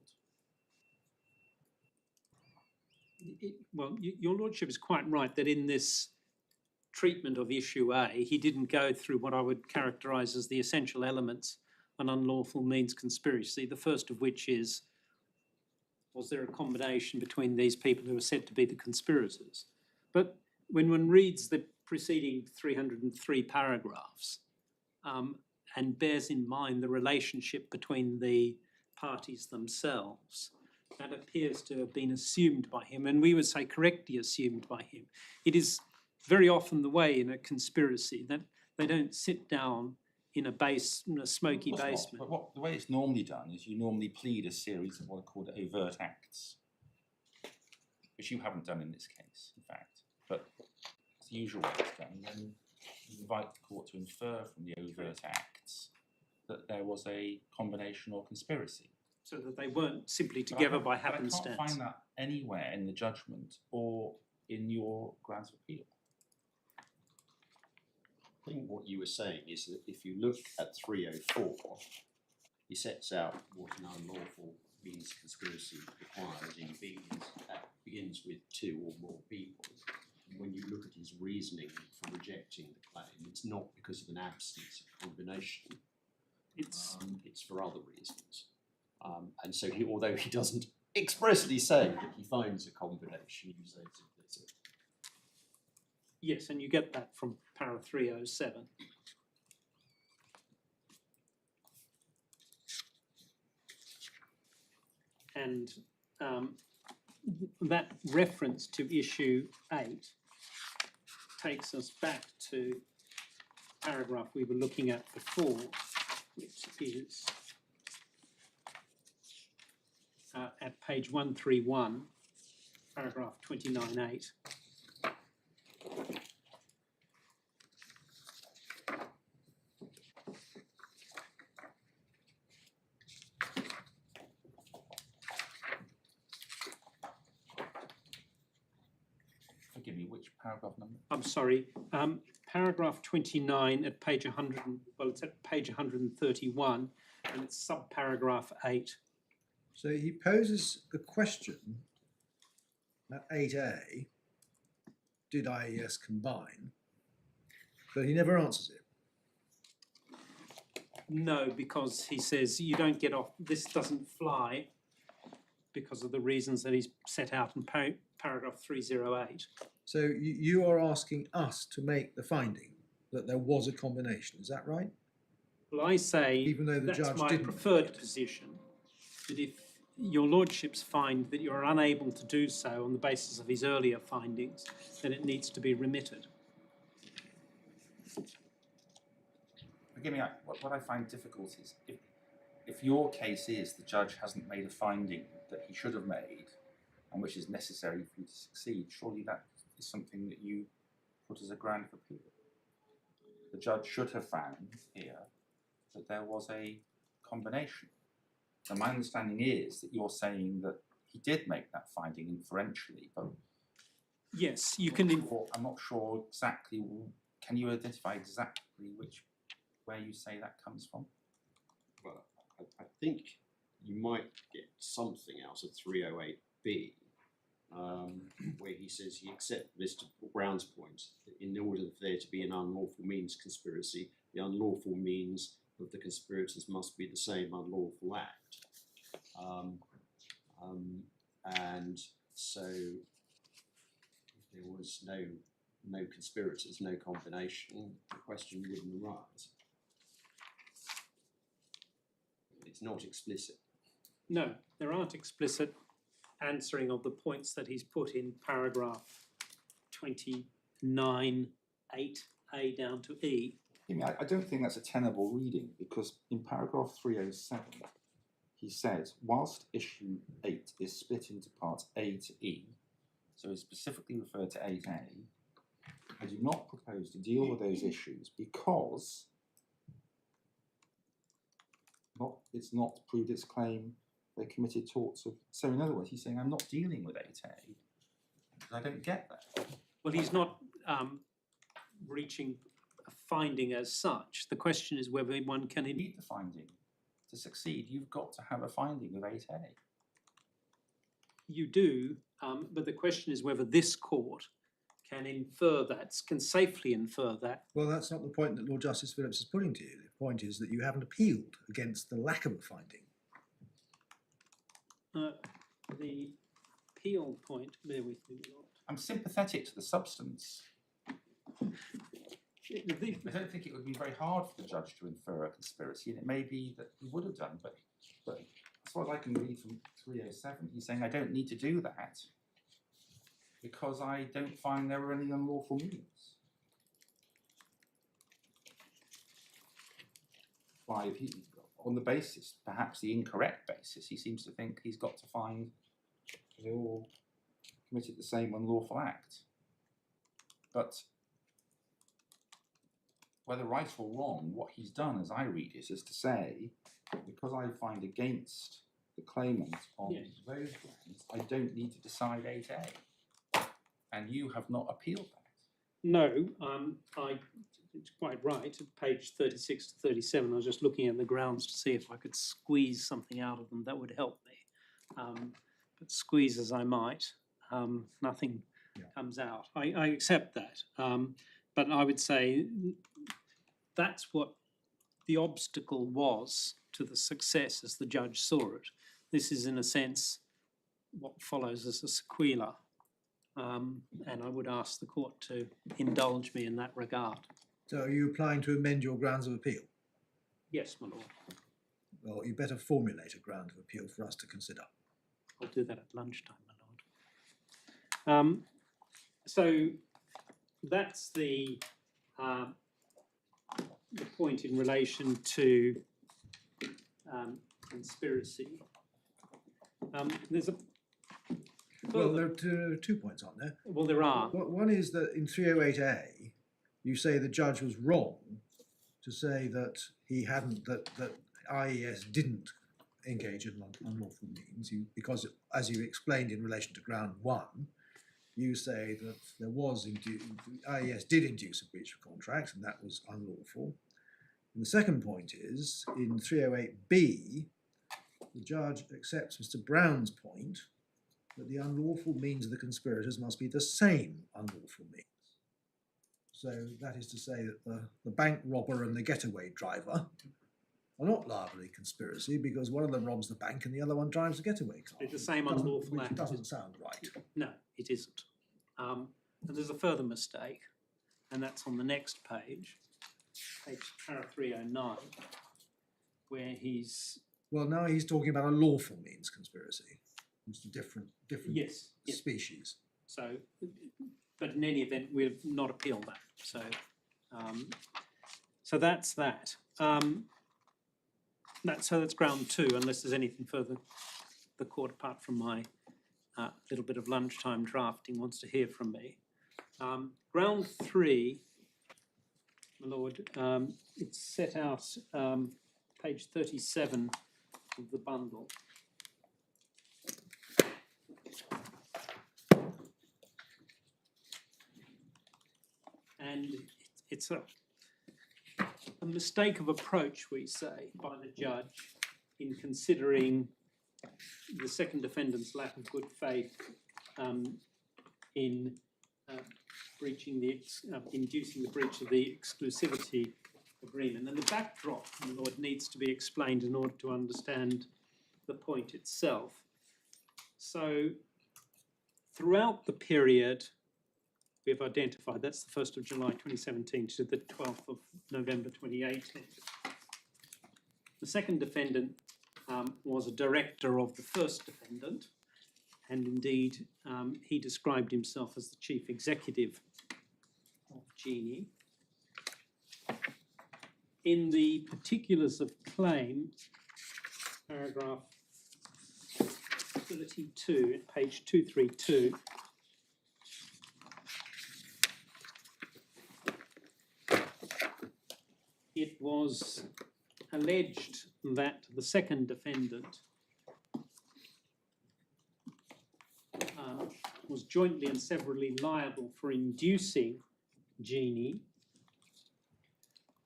Well, your lordship is quite right that in this treatment of issue A, he didn't go through what I would characterise as the essential elements of an unlawful means conspiracy, the first of which is, was there a combination between these people who are said to be the conspirators? But when one reads the preceding 303 paragraphs and bears in mind the relationship between the parties themselves, that appears to have been assumed by him, and we would say correctly assumed by him. It is very often the way in a conspiracy that they don't sit down in a smoky basement. But the way it's normally done is you normally plead a series of what are called overt acts, which you haven't done in this case, in fact. But it's the usual way it's done. Then you invite the court to infer from the overt acts that there was a combination or conspiracy. So that they weren't simply together by happenstance. I can't find that anywhere in the judgment or in your grounds of appeal. I think what you were saying is that if you look at 304, he sets out what an unlawful means conspiracy requires in B. That begins with two or more people. And when you look at his reasoning for rejecting the claim, it's not because of an absence of combination. It's for other reasons. And so although he doesn't expressly say that he finds a combination, you say it's implicit. Yes, and you get that from para 307. And that reference to issue 8 takes us back to paragraph we were looking at before, which is at page 131, paragraph 29.8. Forgive me, which paragraph number? I'm sorry, paragraph 29 at page 100, well, it's at page 131, and it's subparagraph 8. So he poses a question at 8A, did IES combine? But he never answers it. No, because he says you don't get off, this doesn't fly because of the reasons that he's set out in paragraph 308. So you are asking us to make the finding that there was a combination, is that right? Well, I say even though the that's judge my didn't preferred position, that if your lordships find that you're unable to do so on the basis of his earlier findings, then it needs to be remitted. Forgive me, what I find difficult is if your case is the judge hasn't made a finding that he should have made and which is necessary for you to succeed, surely that is something that you put as a ground of appeal. The judge should have found here that there was a combination. And my understanding is that you're saying that he did make that finding inferentially, but Yes, you can. I'm not sure exactly. Can you identify exactly where you say that comes from? Well, I think you might get something out of 308B, where he says he accepts Mr. Brown's point that in order for there to be an unlawful means conspiracy, the unlawful means of the conspirators must be the same unlawful act. And so if there was no conspirators, no combination, the question wouldn't arise. It's not explicit. No, there aren't explicit answering of the points that he's put in paragraph 29, 8A down to E. I don't think that's a tenable reading, because in paragraph 307, he says, whilst issue 8 is split into parts A to E, so he specifically referred to 8A, I do not propose to deal with those issues because it's not proved its claim they committed torts of. So in other words, he's saying, I'm not dealing with 8A. I don't get that. Well, he's not reaching a finding as such. The question is whether one can. You need the finding. To succeed, you've got to have a finding of 8A. You do, but the question is whether this court can infer that, can safely infer that. Well, that's not the point that Lord Justice Phillips is putting to you. The point is that you haven't appealed against the lack of a finding. The appeal point, bear with me. I'm sympathetic to the substance. I don't think it would be very hard for the judge to infer a conspiracy, and it may be that he would have done, but as far as I can read from 307, he's saying I don't need to do that because I don't find there were any unlawful means. Why, on the basis, perhaps the incorrect basis, he seems to think he's got to find they all committed the same unlawful act. But whether right or wrong, what he's done, as I read it, is to say, because I find against the claimant on those grounds, I don't need to decide 8A. And you have not appealed that. No, it's quite right. At page 36 to 37, I was just looking at the grounds to see if I could squeeze something out of them that would help me. But squeeze as I might, nothing comes out. I accept that. But I would say that's what the obstacle was to the success as the judge saw it. This is, in a sense, what follows as a sequela. And I would ask the court to indulge me in that regard. So are you applying to amend your grounds of appeal? Yes, my lord. Well, you better formulate a ground of appeal for us to consider. I'll do that at lunchtime, my lord. So that's the point in relation to conspiracy. There's a well, there are two points on there. Well, there are. One is that in 308A, you say the judge was wrong to say that he hadn't, that IES didn't engage in unlawful means, because as you explained in relation to ground 1, you say that there was IES did induce a breach of contract, and that was unlawful. And the second point is, in 308B, the judge accepts Mr. Brown's point that the unlawful means of the conspirators must be the same unlawful means. So that is to say that the bank robber and the getaway driver are not liable in conspiracy because one of them robs the bank and the other one drives the getaway car. It's the same unlawful act. Which doesn't sound right. No, it isn't. And there's a further mistake, and that's on the next page, para 309, where he's... Well, now he's talking about a lawful means conspiracy. It's a different yes. species. So, but in any event, we've not appealed that. So, so that's that. That's ground 2, unless there's anything further the court, apart from my little bit of lunchtime drafting, wants to hear from me. Ground 3, my lord, it's set out page 37 of the bundle. And it's a mistake of approach, we say, by the judge in considering the second defendant's lack of good faith in breaching the inducing the breach of the exclusivity agreement. And the backdrop, my lord, needs to be explained in order to understand the point itself. So throughout the period we have identified, that's the 1st of July 2017 to the 12th of November 2018. The second defendant was a director of the first defendant, and indeed he described himself as the chief executive of Genee. In the particulars of claim, paragraph 32, page 232, it was alleged that the second defendant was jointly and severally liable for inducing Genee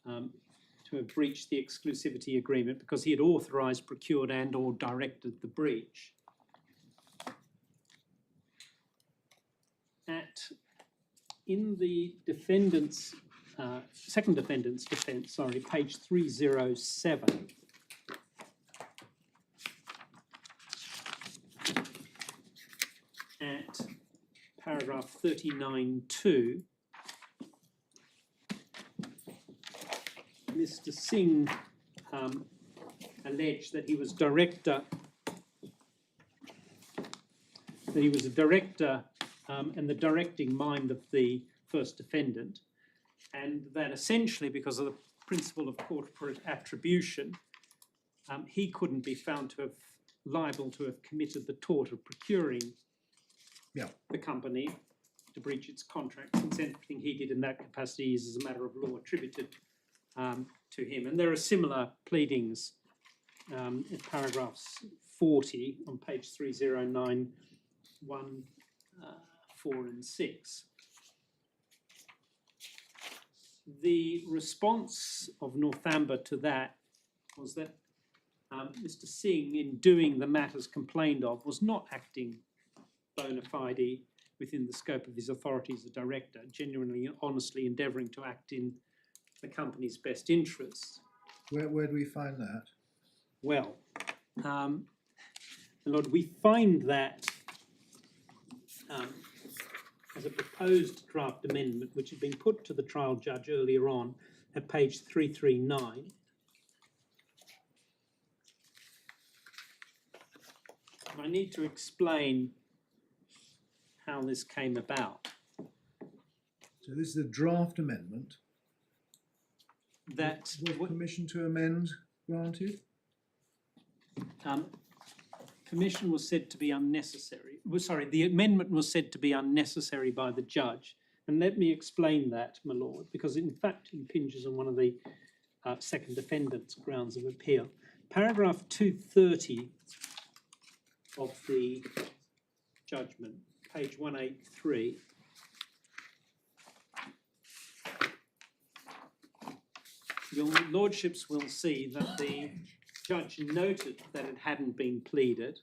to have breached the exclusivity agreement because he had authorised, procured and or directed the breach. In the defendant's second defendant's defence, page 307, at paragraph 39.2, Mr. Singh alleged that he was a director and the directing mind of the first defendant, and that essentially because of the principle of corporate attribution, he couldn't be found to have liable to have committed the tort of procuring the company to breach its contract, since everything he did in that capacity is as a matter of law attributed to him. And there are similar pleadings in paragraphs 40 on page 309, 1, 4 and 6. The response of Northamber to that was that Mr. Singh, in doing the matters complained of, was not acting bona fide within the scope of his authority as a director, genuinely and honestly endeavouring to act in the company's best interests. Where do we find that? Well, Lord, we find that as a proposed draft amendment, which had been put to the trial judge earlier on at page 339. I need to explain how this came about. So this is a draft amendment. That was permission to amend granted? Permission was said to be unnecessary. The amendment was said to be unnecessary by the judge. And let me explain that, my lord, because it in fact impinges on one of the second defendant's grounds of appeal. Paragraph 230 of the judgment, page 183. Your lordships will see that the judge noted that it hadn't been pleaded.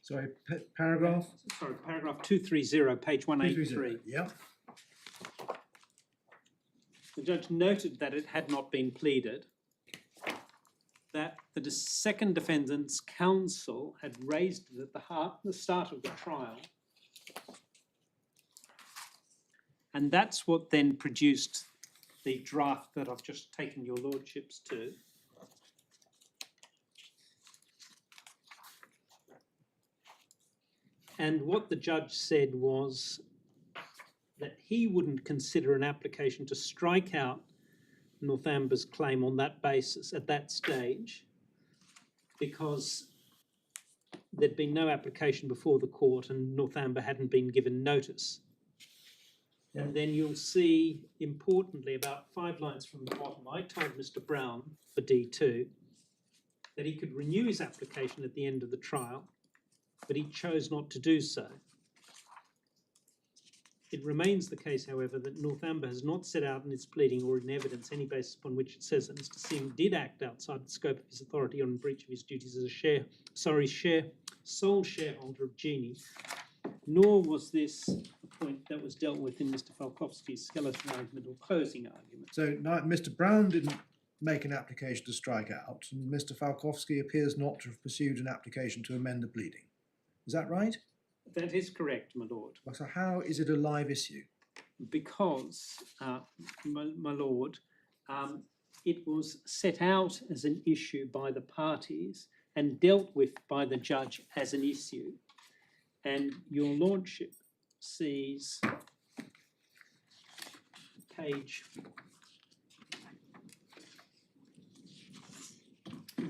Sorry, paragraph? Sorry, paragraph 230, page 183. Yeah. The judge noted that it had not been pleaded, that the second defendant's counsel had raised it at the start of the trial, and that's what then produced the draft that I've just taken your lordships to. And what the judge said was that he wouldn't consider an application to strike out Northamber's claim on that basis at that stage, because there'd been no application before the court and Northamber hadn't been given notice And then you'll see, importantly, about 5 lines from the bottom, I told Mr. Brown for D2 that he could renew his application at the end of the trial, but he chose not to do so. It remains the case, however, that Northamber has not set out in its pleading or in evidence any basis upon which it says that Mr. Singh did act outside the scope of his authority on breach of his duties as a sole shareholder of Genee, nor was this a point that was dealt with in Mr. Falkowski's skeleton argument or closing argument. So Mr. Brown didn't make an application to strike out, and Mr. Falkowski appears not to have pursued an application to amend the pleading. Is that right? That is correct, my lord. So how is it a live issue? Because, my lord, it was set out as an issue by the parties and dealt with by the judge as an issue. And your lordship sees page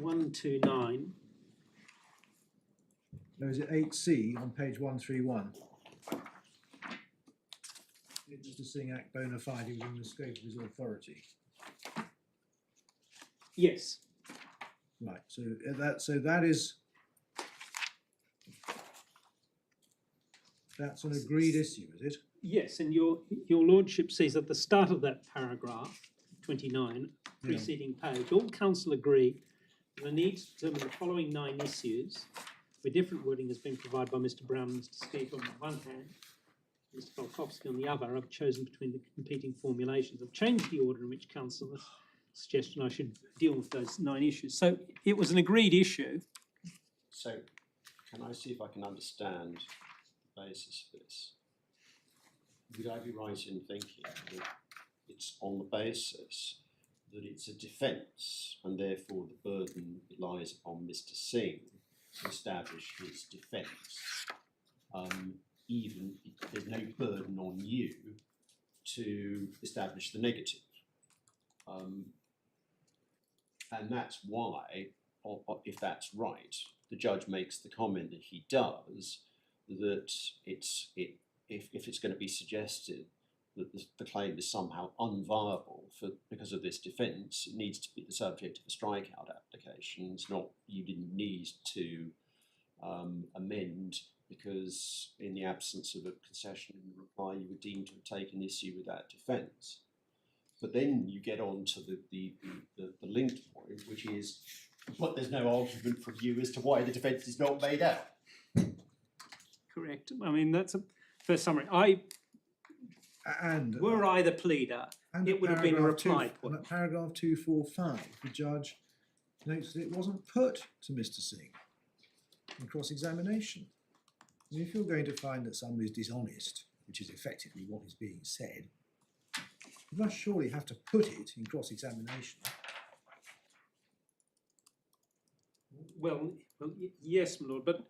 129. No, is it 8C on page 131? Did Mr. Singh act bona fide within the scope of his authority? Yes. Right. So that's an agreed issue, is it? Yes, and your lordship sees at the start of that paragraph, 29, preceding page, all counsel agree that the need to determine the following 9 issues, where different wording has been provided by Mr. Brown and Mr. Steve on the one hand, Mr. Falkowski on the other. I've chosen between the competing formulations. I've changed the order in which counsel has suggested I should deal with those 9 issues. So it was an agreed issue. So can I see if I can understand the basis for this? Would I be right in thinking that it's on the basis that it's a defence and therefore the burden lies upon Mr. Singh to establish his defence, even if there's no burden on you to establish the negative? And that's why, if that's right, the judge makes the comment that he does, that if it's going to be suggested that the claim is somehow unviable because of this defence, it needs to be the subject of a strikeout application. It's not, you didn't need to amend because in the absence of a concession in the reply you were deemed to have taken issue with that defence. But then you get on to the linked point, which is, but there's no argument from you as to why the defence is not made out. Correct. I mean, that's a first summary. Were I the pleader, it would have been a reply point. And at paragraph 245, the judge notes that it wasn't put to Mr. Singh in cross-examination. I mean, if you're going to find that somebody's dishonest, which is effectively what is being said, you must surely have to put it in cross-examination. Well, yes, my lord, but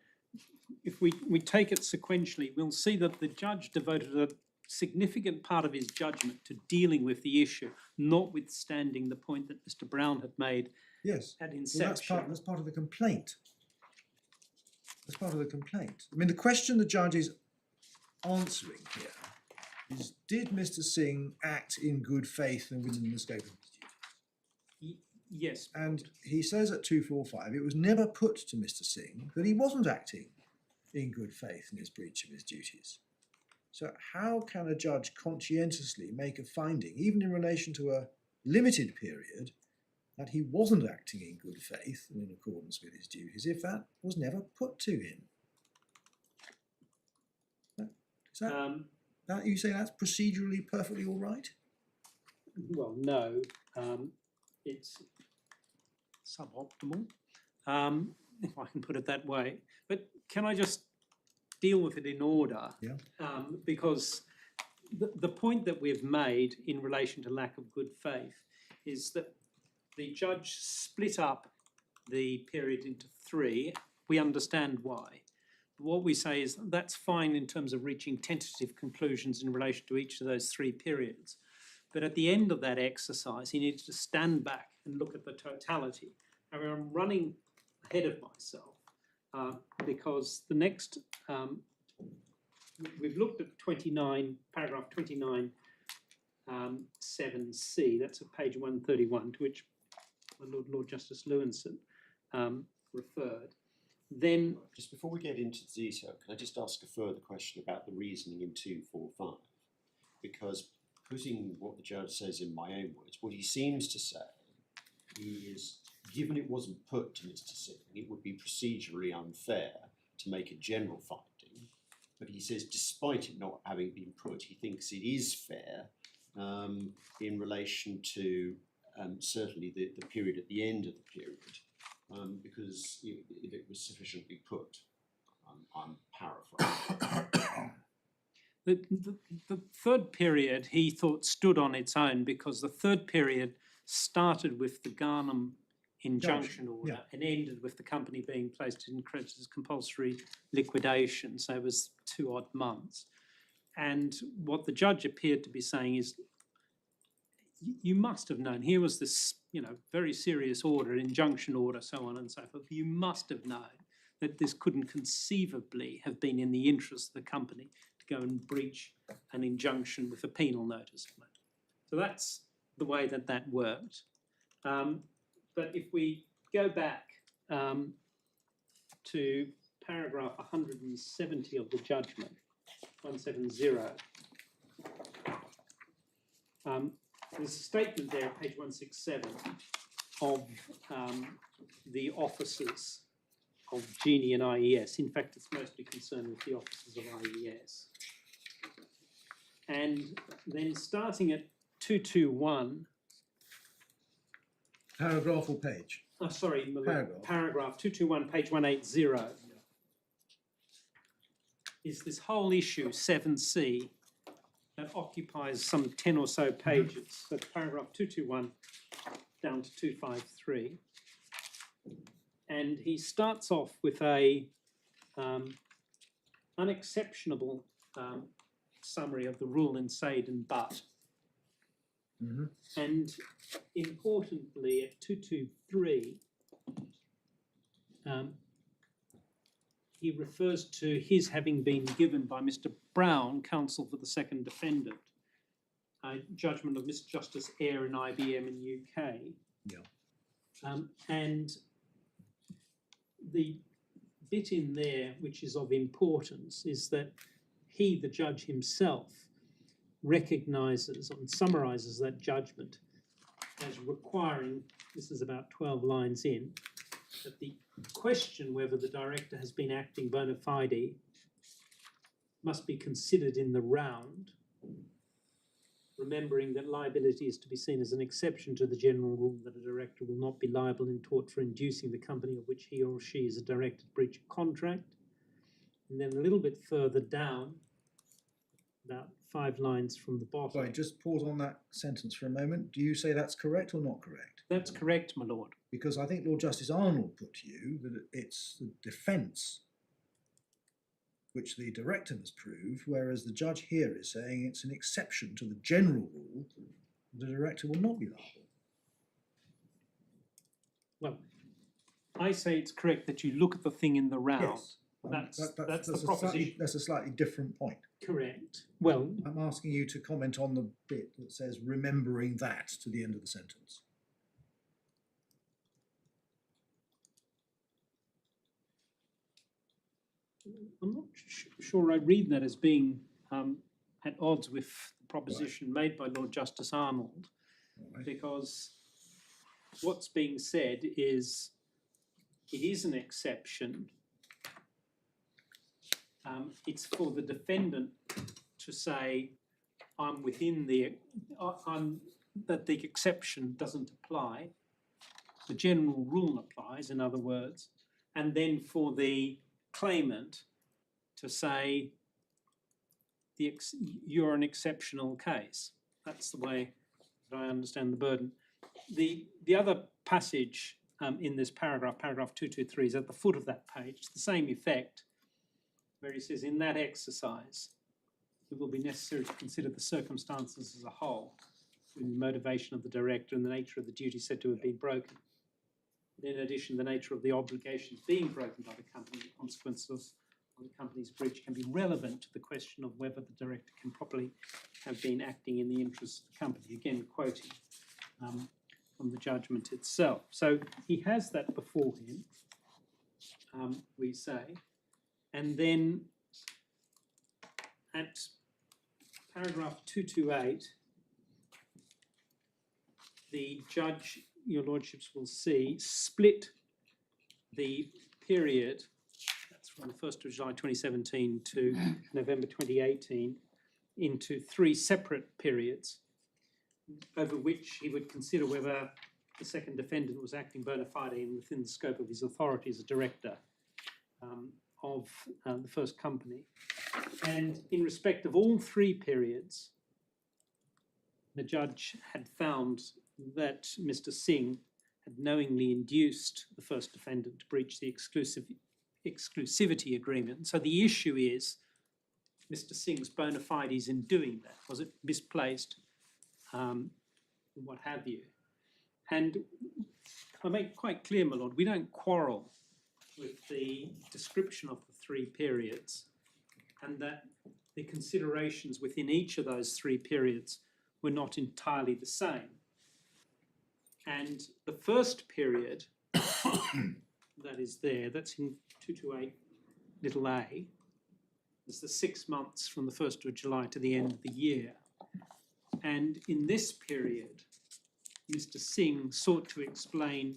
if we take it sequentially, we'll see that the judge devoted a significant part of his judgment to dealing with the issue, notwithstanding the point that Mr. Brown had made at inception. Well, that's part of the complaint. That's part of the complaint. I mean, the question the judge is answering here is, did Mr. Singh act in good faith and within the scope of his duties? Yes. And he says at 245, it was never put to Mr. Singh that he wasn't acting in good faith in his breach of his duties. So how can a judge conscientiously make a finding, even in relation to a limited period, that he wasn't acting in good faith and in accordance with his duties if that was never put to him? Is that you say that's procedurally perfectly all right? Well, no, it's suboptimal, if I can put it that way. But can I just deal with it in order? Yeah. Because the point that we've made in relation to lack of good faith is that the judge split up the period into 3. We understand why. What we say is that's fine in terms of reaching tentative conclusions in relation to each of those 3 periods. But at the end of that exercise, he needs to stand back and look at the totality. I mean, I'm running ahead of myself because the next we've looked at 29, paragraph 29, 7C, that's at page 131, to which Lord Justice Lewison referred. Then, just before we get into the detail, can I just ask a further question about the reasoning in 245? Because putting what the judge says in my own words, what he seems to say is, given it wasn't put to Mr. Singh, it would be procedurally unfair to make a general finding. But he says, despite it not having been put, he thinks it is fair in relation to certainly the period at the end of the period. Because if it was sufficiently put, I'm paraphrasing. the third period he thought stood on its own because the third period started with the Garnham injunction order and ended with the company being placed in creditors' compulsory liquidation. So it was 2 odd months. And what the judge appeared to be saying is, you must have known, here was this, very serious order, injunction order, so on and so forth. You must have known that this couldn't conceivably have been in the interest of the company to go and breach an injunction with a penal notice on it. So that's the way that worked. But if we go back to paragraph 170 of the judgment, 170, there's a statement there, page 167, of the officers of Genee and IES. In fact, it's mostly concerned with the officers of IES. And then starting at 221. Paragraph or page? Oh, sorry, Paragraph 221, page 180. Is this whole issue, 7C, that occupies some 10 or so pages. So paragraph 221 down to 253. And he starts off with a unexceptionable summary of the rule in Sade and Butt. And importantly, at 223, he refers to his having been given by Mr. Brown, counsel for the second defendant, a judgment of Mr. Justice Eyre in IBM in UK. Yeah. And the bit in there which is of importance is that he, the judge himself, recognises and summarises that judgment as requiring, this is about 12 lines in, that the question whether the director has been acting bona fide must be considered in the round, remembering that liability is to be seen as an exception to the general rule that a director will not be liable in tort for inducing the company of which he or she is a directed breach of contract. And then a little bit further down, about 5 lines from the bottom. Sorry, just pause on that sentence for a moment. Do you say that's correct or not correct? That's correct, my lord. Because I think Lord Justice Arnold put to you that it's the defence which the director must prove, whereas the judge here is saying it's an exception to the general rule the director will not be liable. Well, I say it's correct that you look at the thing in the round. Yes. That's the proposition. That's a slightly different point. Correct. Well, I'm asking you to comment on the bit that says remembering that to the end of the sentence. I'm not sure I read that as being at odds with the proposition made by Lord Justice Arnold, because what's being said is it is an exception. It's for the defendant to say, I'm within the, that the exception doesn't apply. The general rule applies, in other words, and then for the claimant to say you're an exceptional case. That's the way that I understand the burden. The other passage in this paragraph, paragraph 223, is at the foot of that page. It's the same effect, where he says, in that exercise, it will be necessary to consider the circumstances as a whole, in the motivation of the director and the nature of the duty said to have been broken. In addition, the nature of the obligations being broken by the company, the consequences of the company's breach can be relevant to the question of whether the director can properly have been acting in the interests of the company. Again, quoting from the judgment itself. So he has that before him, we say, and then at paragraph 228, the judge, your lordships will see, split the period, that's from the 1st of July 2017 to November 2018, into 3 separate periods, over which he would consider whether the second defendant was acting bona fide and within the scope of his authority as a director of the first company. And in respect of all 3 periods, the judge had found that Mr. Singh had knowingly induced the first defendant to breach the exclusivity agreement. So the issue is Mr. Singh's bona fides in doing that. Was it misplaced? What have you? And I make quite clear, my lord, we don't quarrel with the description of the 3 periods, and that the considerations within each of those 3 periods were not entirely the same. And the first period that is there, that's in 228 little a, is the 6 months from the 1st of July to the end of the year. And in this period, Mr. Singh sought to explain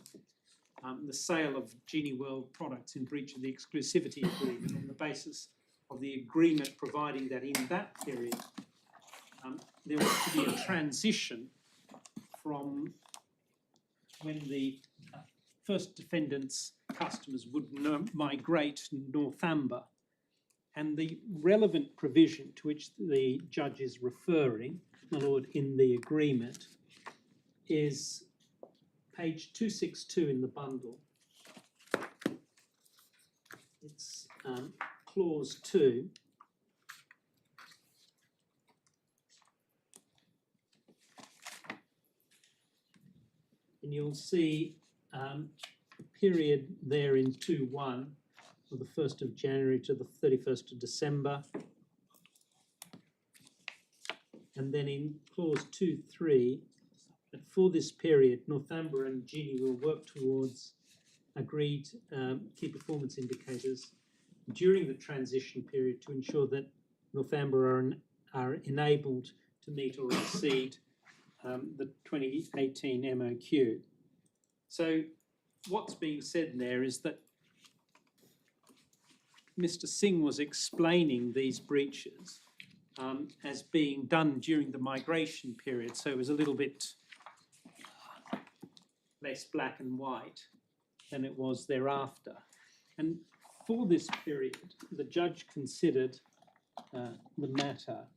the sale of Genee World products in breach of the exclusivity agreement on the basis of the agreement providing that in that period there was to be a transition from when the first defendant's customers would migrate to Northamber. And the relevant provision to which the judge is referring, my lord, in the agreement is page 262 in the bundle. It's clause 2. And you'll see a period there in 2.1 of the 1st of January to the 31st of December. And then in clause 2.3, that for this period, Northamber and Genee will work towards agreed key performance indicators during the transition period to ensure that Northamber are enabled to meet or exceed the 2018 MOQ. So what's being said there is that Mr. Singh was explaining these breaches as being done during the migration period, so it was a little bit less black and white than it was thereafter. And for this period, the judge considered the matter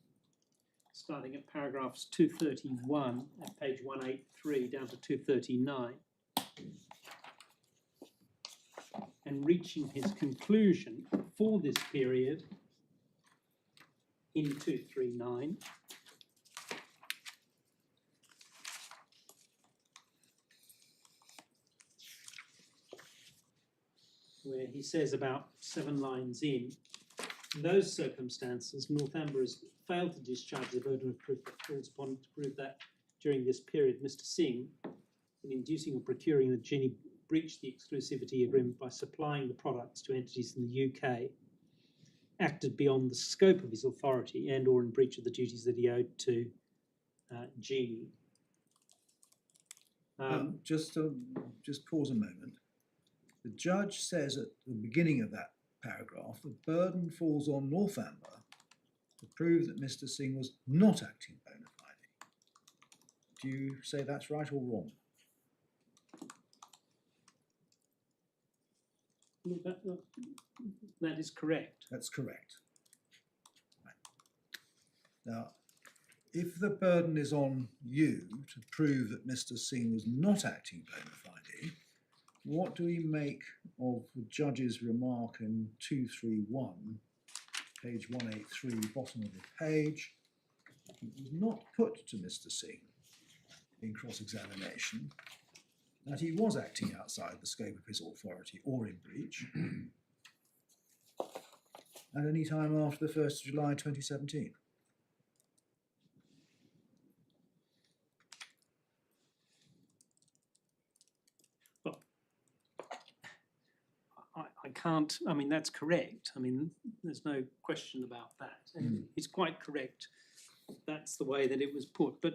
starting at paragraphs 231 at page 183 down to 239, and reaching his conclusion for this period in 239, where he says about 7 lines in those circumstances, Northamber has failed to discharge the burden of proof that falls upon to prove that during this period, Mr. Singh, in inducing or procuring the Genee, breached the exclusivity agreement by supplying the products to entities in the UK, acted beyond the scope of his authority and or in breach of the duties that he owed to Genee. Just pause a moment. The judge says at the beginning of that paragraph, the burden falls on Northamber to prove that Mr. Singh was not acting bona fide. Do you say that's right or wrong? That is correct. That's correct. Right. Now, if the burden is on you to prove that Mr. Singh was not acting bona fide, what do we make of the judge's remark in 231, page 183, bottom of the page? It was not put to Mr. Singh in cross-examination that he was acting outside the scope of his authority or in breach. at any time after the 1st of July 2017? I can't, I mean, that's correct. I mean, there's no question about that. And it's quite correct. That's the way that it was put. But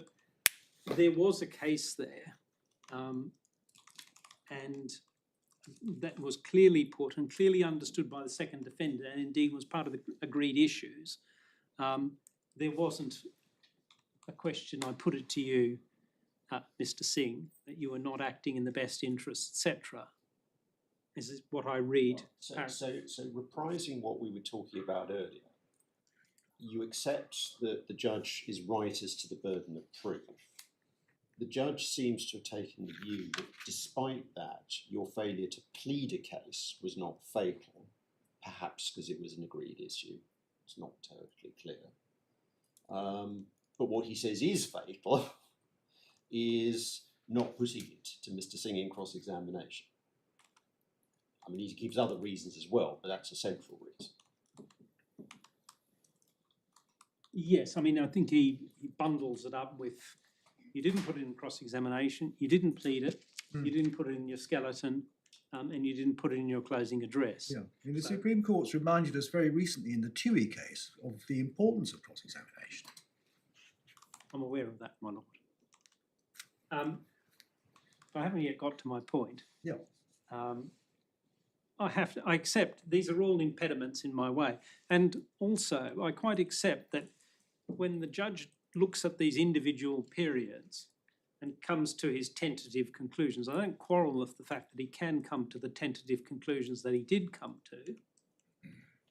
there was a case there, and that was clearly put and clearly understood by the second defendant, and indeed was part of the agreed issues. There wasn't a question, I put it to you, Mr. Singh, that you were not acting in the best interest, etc. This is what I read. So reprising what we were talking about earlier, you accept that the judge is right as to the burden of proof. The judge seems to have taken the view that despite that, your failure to plead a case was not fatal, perhaps because it was an agreed issue. It's not terribly clear. But what he says is fatal is not putting it to Mr. Singh in cross-examination. I mean, he gives other reasons as well, but that's a central reason. Yes, I mean, I think he bundles it up with, you didn't put it in cross-examination, you didn't plead it, you didn't put it in your skeleton, and you didn't put it in your closing address. Yeah, I mean, the Supreme Court's reminded us very recently in the Tui case of the importance of cross-examination. I'm aware of that, my lord. I haven't yet got to my point. Yeah. I accept these are all impediments in my way. And also, I quite accept that when the judge looks at these individual periods and comes to his tentative conclusions, I don't quarrel with the fact that he can come to the tentative conclusions that he did come to.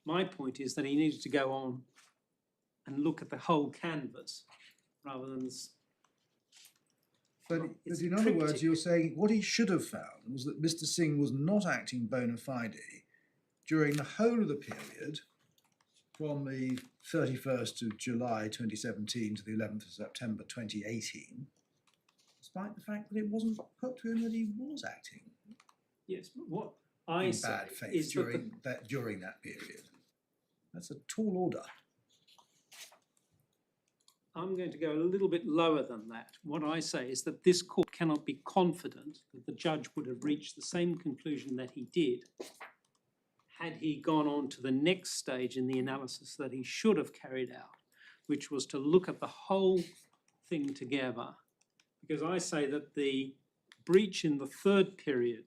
My point is that he needed to go on and look at the whole canvas rather than... But in other words, you're saying what he should have found was that Mr. Singh was not acting bona fide during the whole of the period from the 31st of July 2017 to the 11th of September 2018, despite the fact that it wasn't put to him that he was acting Yes, but what I in say bad faith is during that period. That's a tall order. I'm going to go a little bit lower than that. What I say is that this court cannot be confident that the judge would have reached the same conclusion that he did had he gone on to the next stage in the analysis that he should have carried out, which was to look at the whole thing together. Because I say that the breach in the third period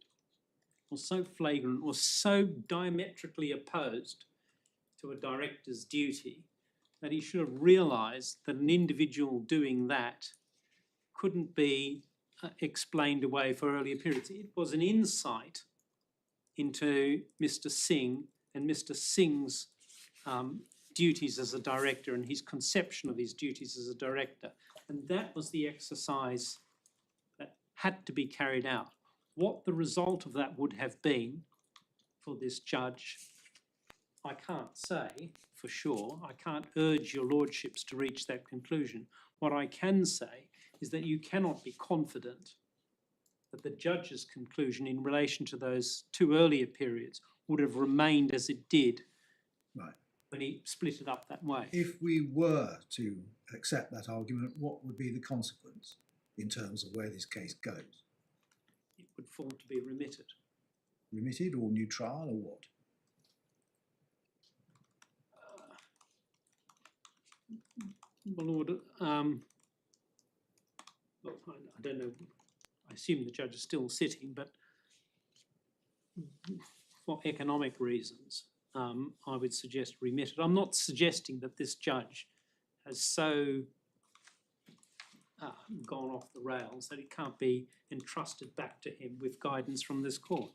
was so flagrant, was so diametrically opposed to a director's duty that he should have realised that an individual doing that couldn't be explained away for earlier periods. It was an insight into Mr. Singh and Mr. Singh's duties as a director and his conception of his duties as a director. And that was the exercise that had to be carried out. What the result of that would have been for this judge, I can't say for sure. I can't urge your lordships to reach that conclusion. What I can say is that you cannot be confident that the judge's conclusion in relation to those two earlier periods would have remained as it did when he split it up that way. If we were to accept that argument, what would be the consequence in terms of where this case goes? It would fall to be remitted. Remitted or new trial or what? Well, Lord, look, I don't know. I assume the judge is still sitting, but for economic reasons, I would suggest remitted. I'm not suggesting that this judge has so gone off the rails that it can't be entrusted back to him with guidance from this court.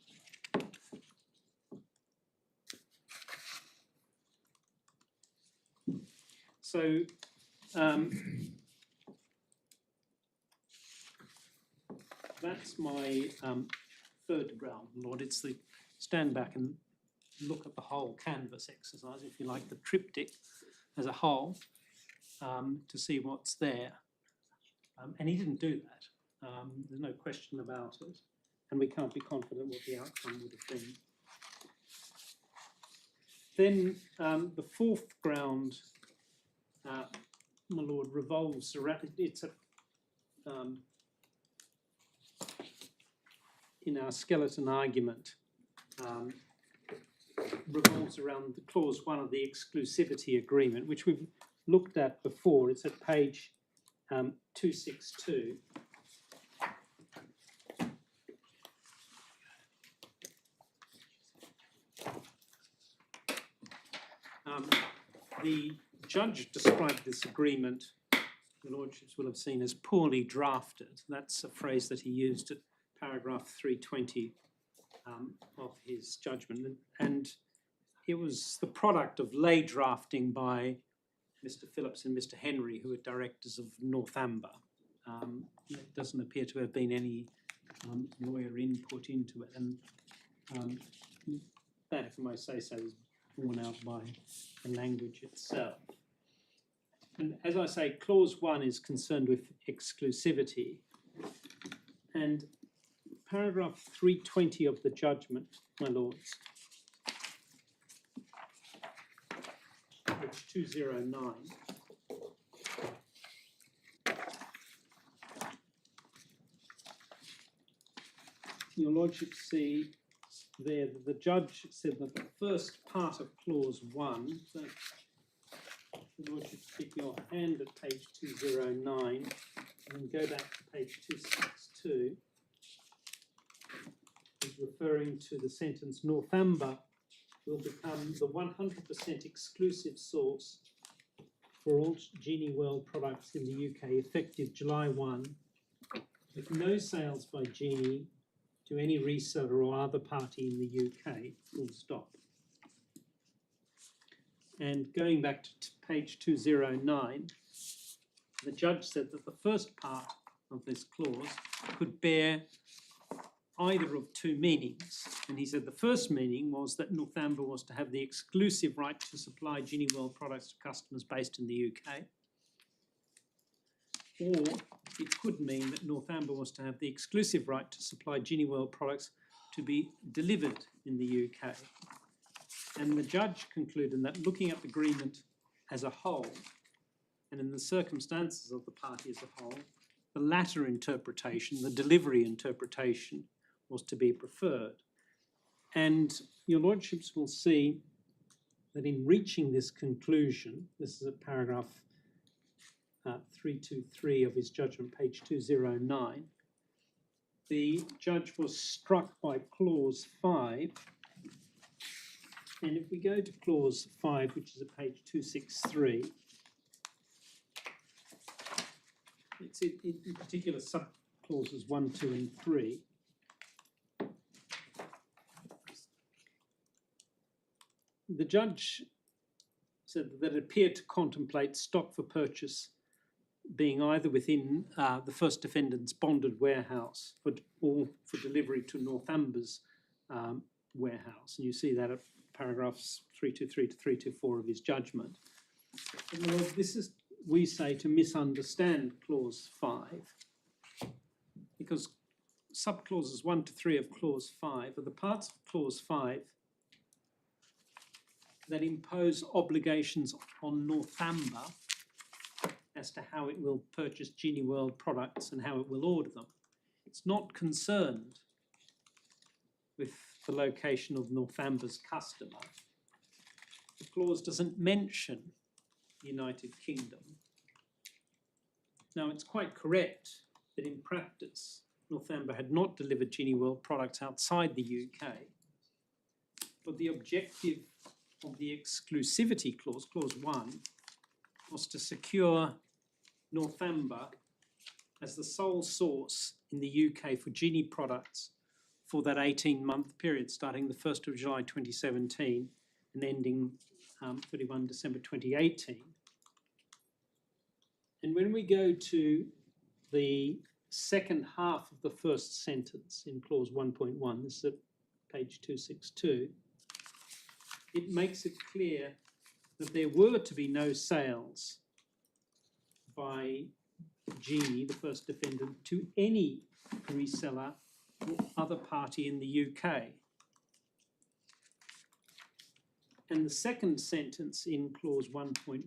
So, that's my third ground, Lord. It's the stand back and look at the whole canvas exercise, if you like, the triptych as a whole, to see what's there. And he didn't do that. There's no question about it. And we can't be confident what the outcome would have been. Then the fourth ground, my lord, revolves around, it's a, in our skeleton argument, revolves around the clause 1 of the Exclusivity Agreement, which we've looked at before. It's at page 262. The judge described this agreement, the Lordships will have seen, as poorly drafted. That's a phrase that he used at paragraph 320 of his judgment. And it was the product of lay drafting by Mr. Phillips and Mr. Henry, who are directors of Northamber. There doesn't appear to have been any lawyer input into it. And that, if I may say so, is borne out by the language itself. And as I say, clause 1 is concerned with exclusivity. And paragraph 320 of the judgment, my lords, page 209. Your lordship see there that the judge said that the first part of clause 1, so your lordship keep your hand at page 209 and go back to page 262, is referring to the sentence, Northamber will become the 100% exclusive source for all Genee World products in the UK effective July 1, with no sales by Genee to any reseller or other party in the UK, full stop. And going back to page 209, the judge said that the first part of this clause could bear either of two meanings. And he said the first meaning was that Northamber was to have the exclusive right to supply Genee World products to customers based in the UK. Or it could mean that Northamber was to have the exclusive right to supply Genee World products to be delivered in the UK. And the judge concluded that looking at the agreement as a whole, and in the circumstances of the party as a whole, the latter interpretation, the delivery interpretation, was to be preferred. And your lordships will see that in reaching this conclusion, this is at paragraph 323 of his judgment, page 209, the judge was struck by clause 5. And if we go to clause 5, which is at page 263, it's in particular sub-clauses 1, 2, and 3. The judge said that it appeared to contemplate stock for purchase being either within the First Defendant's bonded warehouse or for delivery to Northamber's warehouse. And you see that at paragraphs 323 to 324 of his judgment. And this is, we say, to misunderstand clause 5, because subclauses 1 to 3 of clause 5 are the parts of clause 5 that impose obligations on Northamber as to how it will purchase Genee World products and how it will order them. It's not concerned with the location of Northamber's customer. The clause doesn't mention the United Kingdom. Now, it's quite correct that in practice, Northamber had not delivered Genee World products outside the UK, but the objective of the exclusivity clause, clause 1, was to secure Northamber as the sole source in the UK for Genee products for that 18-month period, starting the 1st of July 2017 and ending 31 December 2018. And when we go to the second half of the first sentence in clause 1.1, this is at page 262, it makes it clear that there were to be no sales by Genee, the First Defendant, to any reseller or other party in the UK. And the second sentence in clause 1.1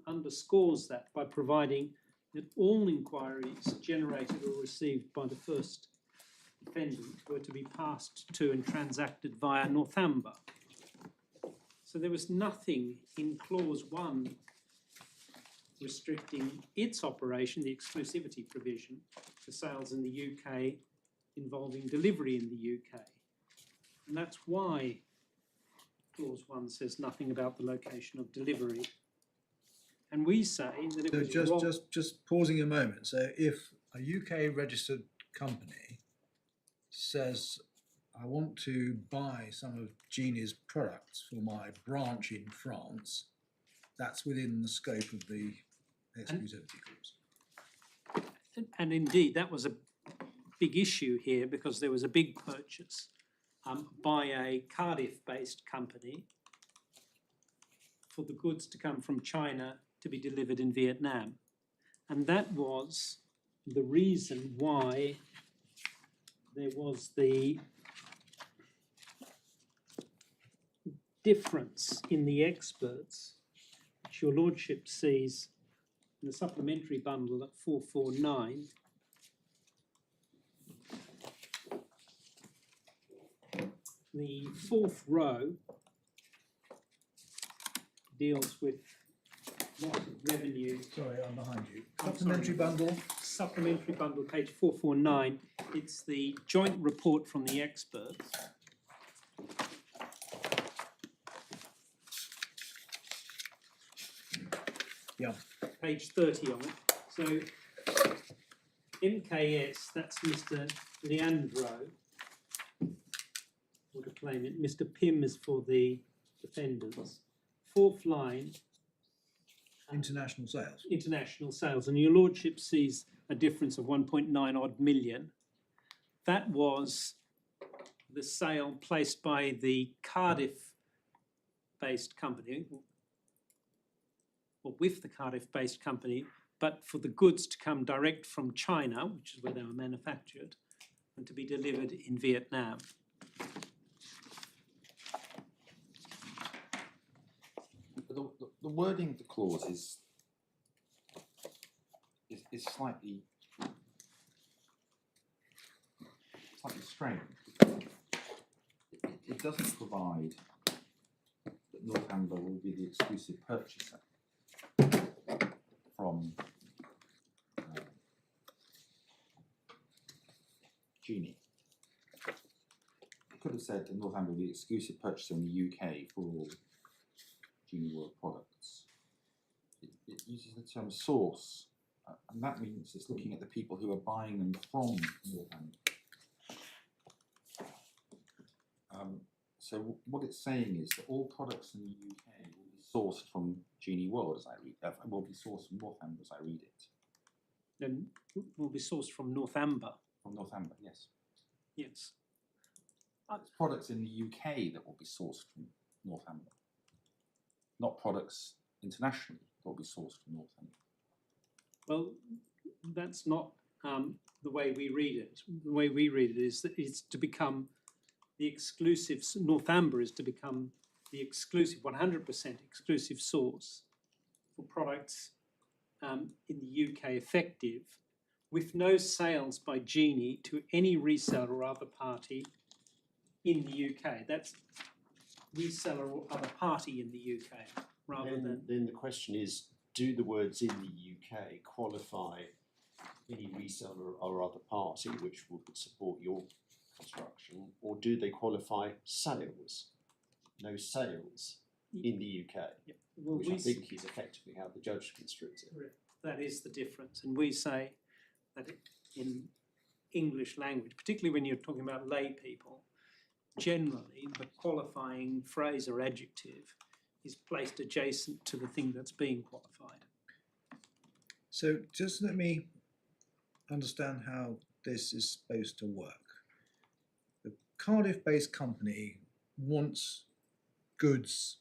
underscores that by providing that all inquiries generated or received by the first defendant were to be passed to and transacted via Northamber. So there was nothing in clause 1 restricting its operation, the exclusivity provision, to sales in the UK involving delivery in the UK. And that's why clause 1 says nothing about the location of delivery. And we say that it was wrong. Just pausing a moment. So if a UK registered company says, I want to buy some of Genie's products for my branch in France, that's within the scope of the exclusivity clause. And indeed, that was a big issue here because there was a big purchase by a Cardiff-based company for the goods to come from China to be delivered in Vietnam. And that was the reason why there was the difference in the experts, which your lordship sees in the supplementary bundle at 449. The fourth row deals with loss of revenue. Sorry, I'm behind you. Supplementary bundle. Supplementary bundle, page 449. It's the joint report from the experts. Yeah. Page 30 on it. So MKS, that's Mr. Leandro for the claimant. Mr. Pym is for the defendants. Fourth line. International sales. International sales. And your lordship sees a difference of 1.9 odd million. That was the sale placed by the Cardiff-based company, or with the Cardiff-based company, but for the goods to come direct from China, which is where they were manufactured, and to be delivered in Vietnam. The wording of the clause is slightly strange. It doesn't provide that Northamber will be the exclusive purchaser from Genee. It could have said that Northamber will be the exclusive purchaser in the UK for all Genee World products. It uses the term source, and that means it's looking at the people who are buying them from Northamber. So what it's saying is that all products in the UK will be sourced from Genee World, as I read, will be sourced from Northamber, as I read it. Then will be sourced from Northamber. From Northamber, yes. Yes. It's products in the UK that will be sourced from Northamber, not products internationally that will be sourced from Northamber. Well, that's not the way we read it. The way we read it is that it's to become the exclusive, Northamber is to become the exclusive, 100% exclusive source for products in the UK effective, with no sales by Genee to any reseller or other party in the UK. That's reseller or other party in the UK, rather than... Then the question is, do the words in the UK qualify any reseller or other party which would support your construction, or do they qualify sales? No sales in the UK, Yeah. Well, which I think is effectively how the judge construes it. That is the difference. And we say that in English language, particularly when you're talking about lay people, generally the qualifying phrase or adjective is placed adjacent to the thing that's being qualified. So just let me understand how this is supposed to work. The Cardiff-based company wants goods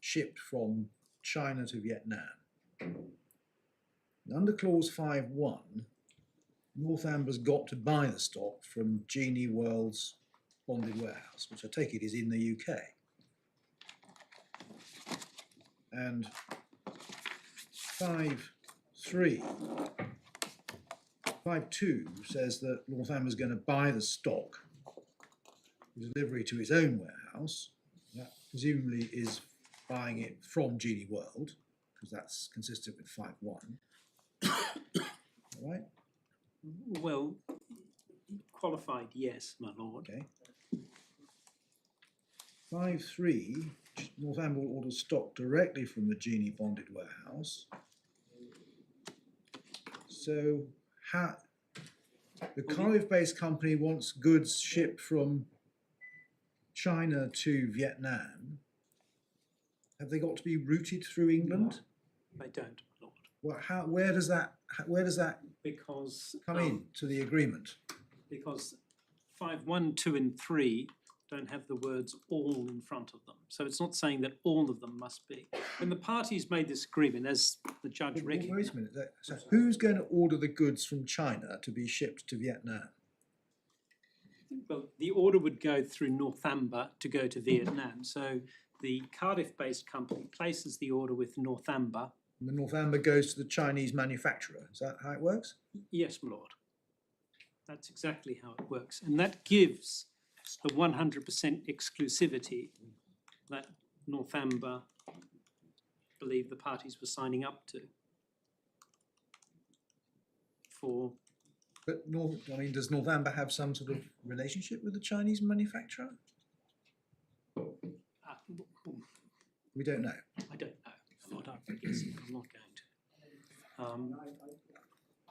shipped from China to Vietnam. And under clause 5.1, Northamber's got to buy the stock from Genee World's bonded warehouse, which I take it is in the UK. And 5.2 says that Northamber is going to buy the stock for delivery to its own warehouse. That presumably is buying it from Genee World, because that's consistent with 5.1. All right? Well, qualified, yes, my lord. Okay. 5.3, Northamber will order stock directly from the Genee bonded warehouse. So how the Cardiff-based company wants goods shipped from China to Vietnam. Have they got to be routed through England? They don't, my lord. Well, where does that Because come in to the agreement? because 5.1, 2 and 3 don't have the words all in front of them. So it's not saying that all of them must be. When the parties made this agreement, as the judge Wait recognised, a minute. So who's going to order the goods from China to be shipped to Vietnam? well, the order would go through Northamber to go to Vietnam. So the Cardiff-based company places the order with Northamber. And the Northamber goes to the Chinese manufacturer. Is that how it works? Yes, my lord. That's exactly how it works. And that gives the 100% exclusivity that Northamber believed the parties were signing up to. But does Northamber have some sort of relationship with the Chinese manufacturer? We don't know. I don't know. I'm not guessing. I'm not going to.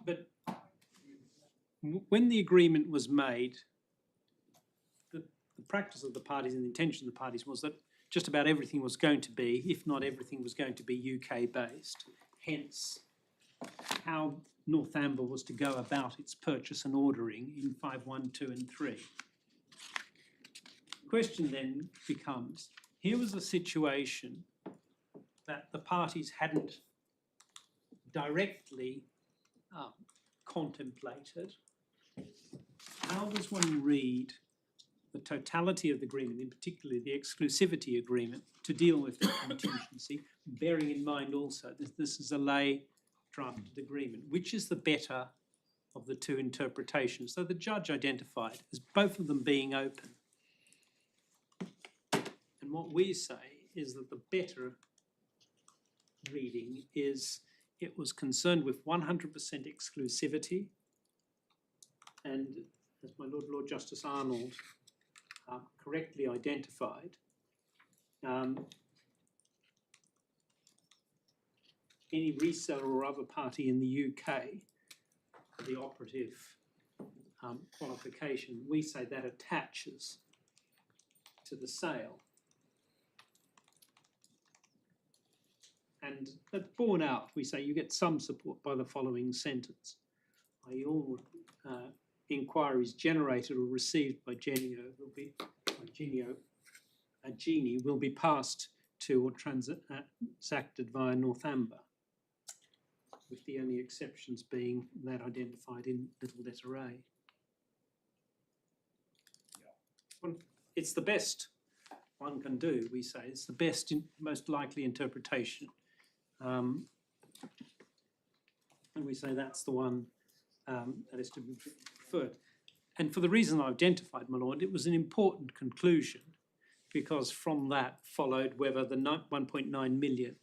But when the agreement was made, the practice of the parties and the intention of the parties was that just about everything was going to be, if not everything was going to be UK based. Hence, how Northamber was to go about its purchase and ordering in 5.1, 2 and 3. The question then becomes, here was a situation that the parties hadn't directly contemplated. How does one read the totality of the agreement, in particular the exclusivity agreement, to deal with the contingency, bearing in mind also that this is a lay drafted agreement? Which is the better of the two interpretations? So the judge identified as both of them being open. And what we say is that the better reading is it was concerned with 100% exclusivity, and as my Lord Justice Arnold correctly identified, any reseller or other party in the UK, the operative qualification, we say that attaches to the sale. And that's borne out, we say you get some support by the following sentence. All inquiries generated or received by Genee will be passed to or transacted via Northamber, with the only exceptions being that identified in little letter A. Well, it's the best one can do, we say. It's the best, most likely interpretation. And we say that's the one that is to be preferred. And for the reason I identified, my lord, it was an important conclusion, because from that followed whether the 1.9 million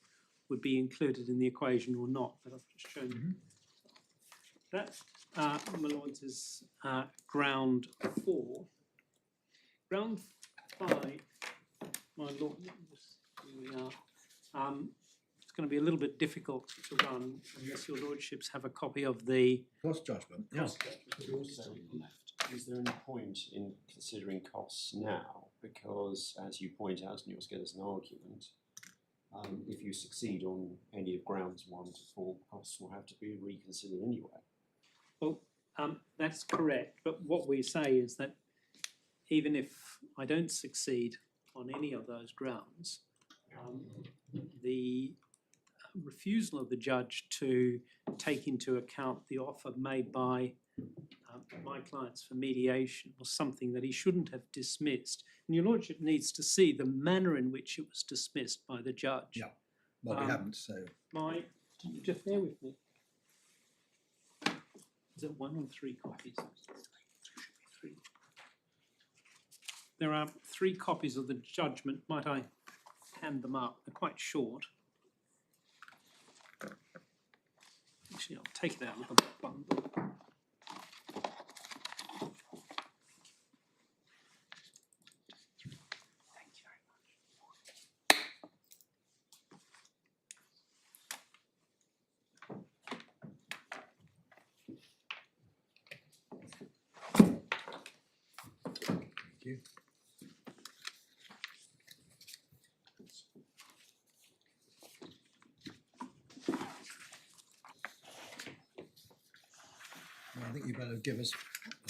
would be included in the equation or not, that I've just shown you. That, my lords, is ground 4. Ground 5, my lord, here we are. It's going to be a little bit difficult to run unless your lordships have a copy of the Cost judgment. cost But also, is there any point in considering costs now? Because, as you point out, and you'll get as an argument, if you succeed on any of grounds 1 to 4, costs will have to be reconsidered anyway. Well, that's correct. But what we say is that even if I don't succeed on any of those grounds, the refusal of the judge to take into account the offer made by my clients for mediation was something that he shouldn't have dismissed. And your lordship needs to see the manner in which it was dismissed by the judge. Yeah. Well, we Um, haven't, so. just bear with me. Is it 1 or 3 copies? Three. There are 3 copies of the judgment. Might I hand them up? They're quite short. Actually, I'll take it out of the bundle. Thank you very much. Thank you. Well, I think you better give us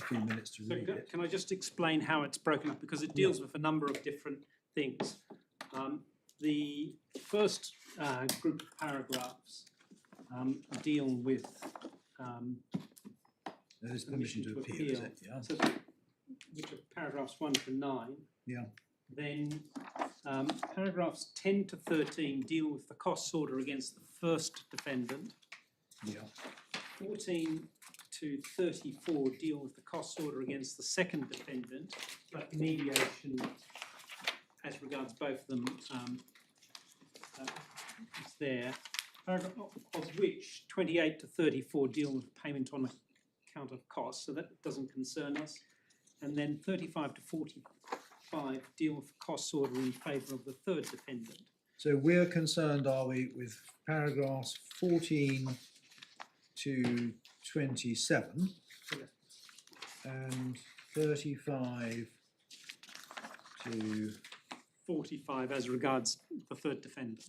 a few minutes to So read it. can I just explain how it's broken up, because it deals with a number of different things. The first group of paragraphs deal with There's permission to appeal, is it? Yeah. So, which are paragraphs 1 to 9. Yeah. Then paragraphs 10 to 13 deal with the costs order against the first defendant. Yeah. 14 to 34 deal with the costs order against the second defendant, but mediation, as regards both of them, is there. Paragraph of which 28 to 34 deal with payment on account of costs, so that doesn't concern us. And then 35 to 45 deal with costs order in favour of the third defendant. So we're concerned, are we, with paragraphs 14 to 27 and 35 to 45 as regards the third defendant.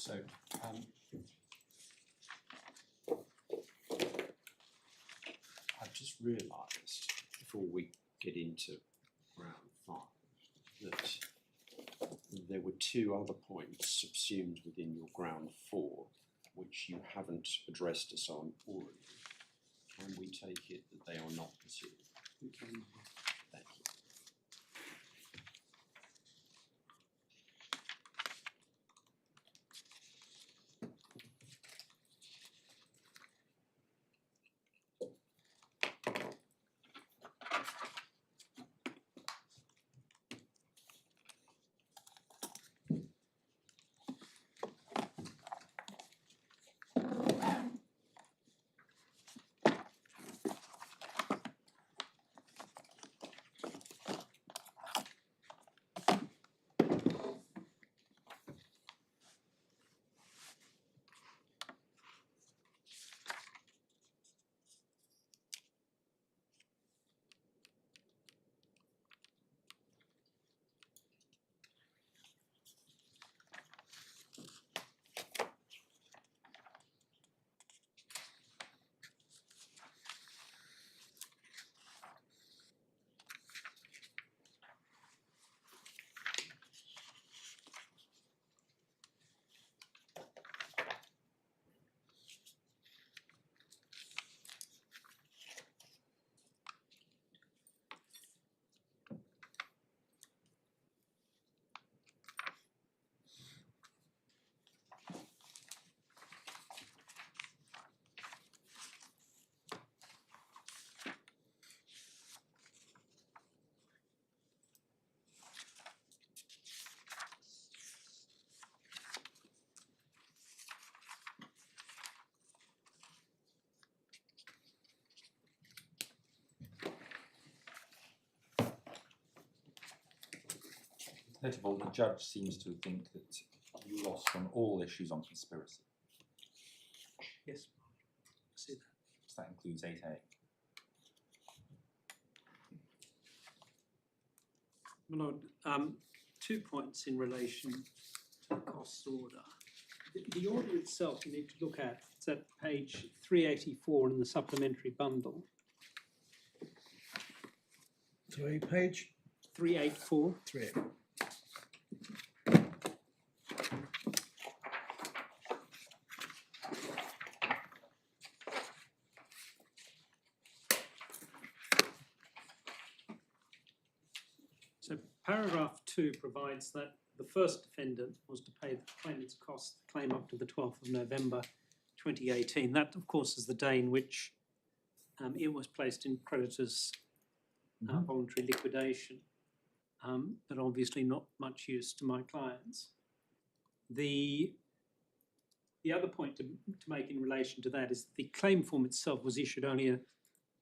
So, I've just realised before we get into round 5 that there were 2 other points subsumed within your ground 4 which you haven't addressed us on already. Can we take it that they are not pursued? Thank you. First of all, the judge seems to think that you lost on all issues on conspiracy. Yes. See that. So that includes 8A. My Lord, 2 points in relation to the costs order. The order itself you need to look at. It's at page 384 in the supplementary bundle. Sorry, page 384. 3. So paragraph 2 provides that the first defendant was to pay the claimant's costs, the claim up to the 12th of November 2018. That, of course, is the day in which it was placed in creditors' voluntary liquidation, but obviously not much use to my clients. The other point to make in relation to that is that the claim form itself was issued only a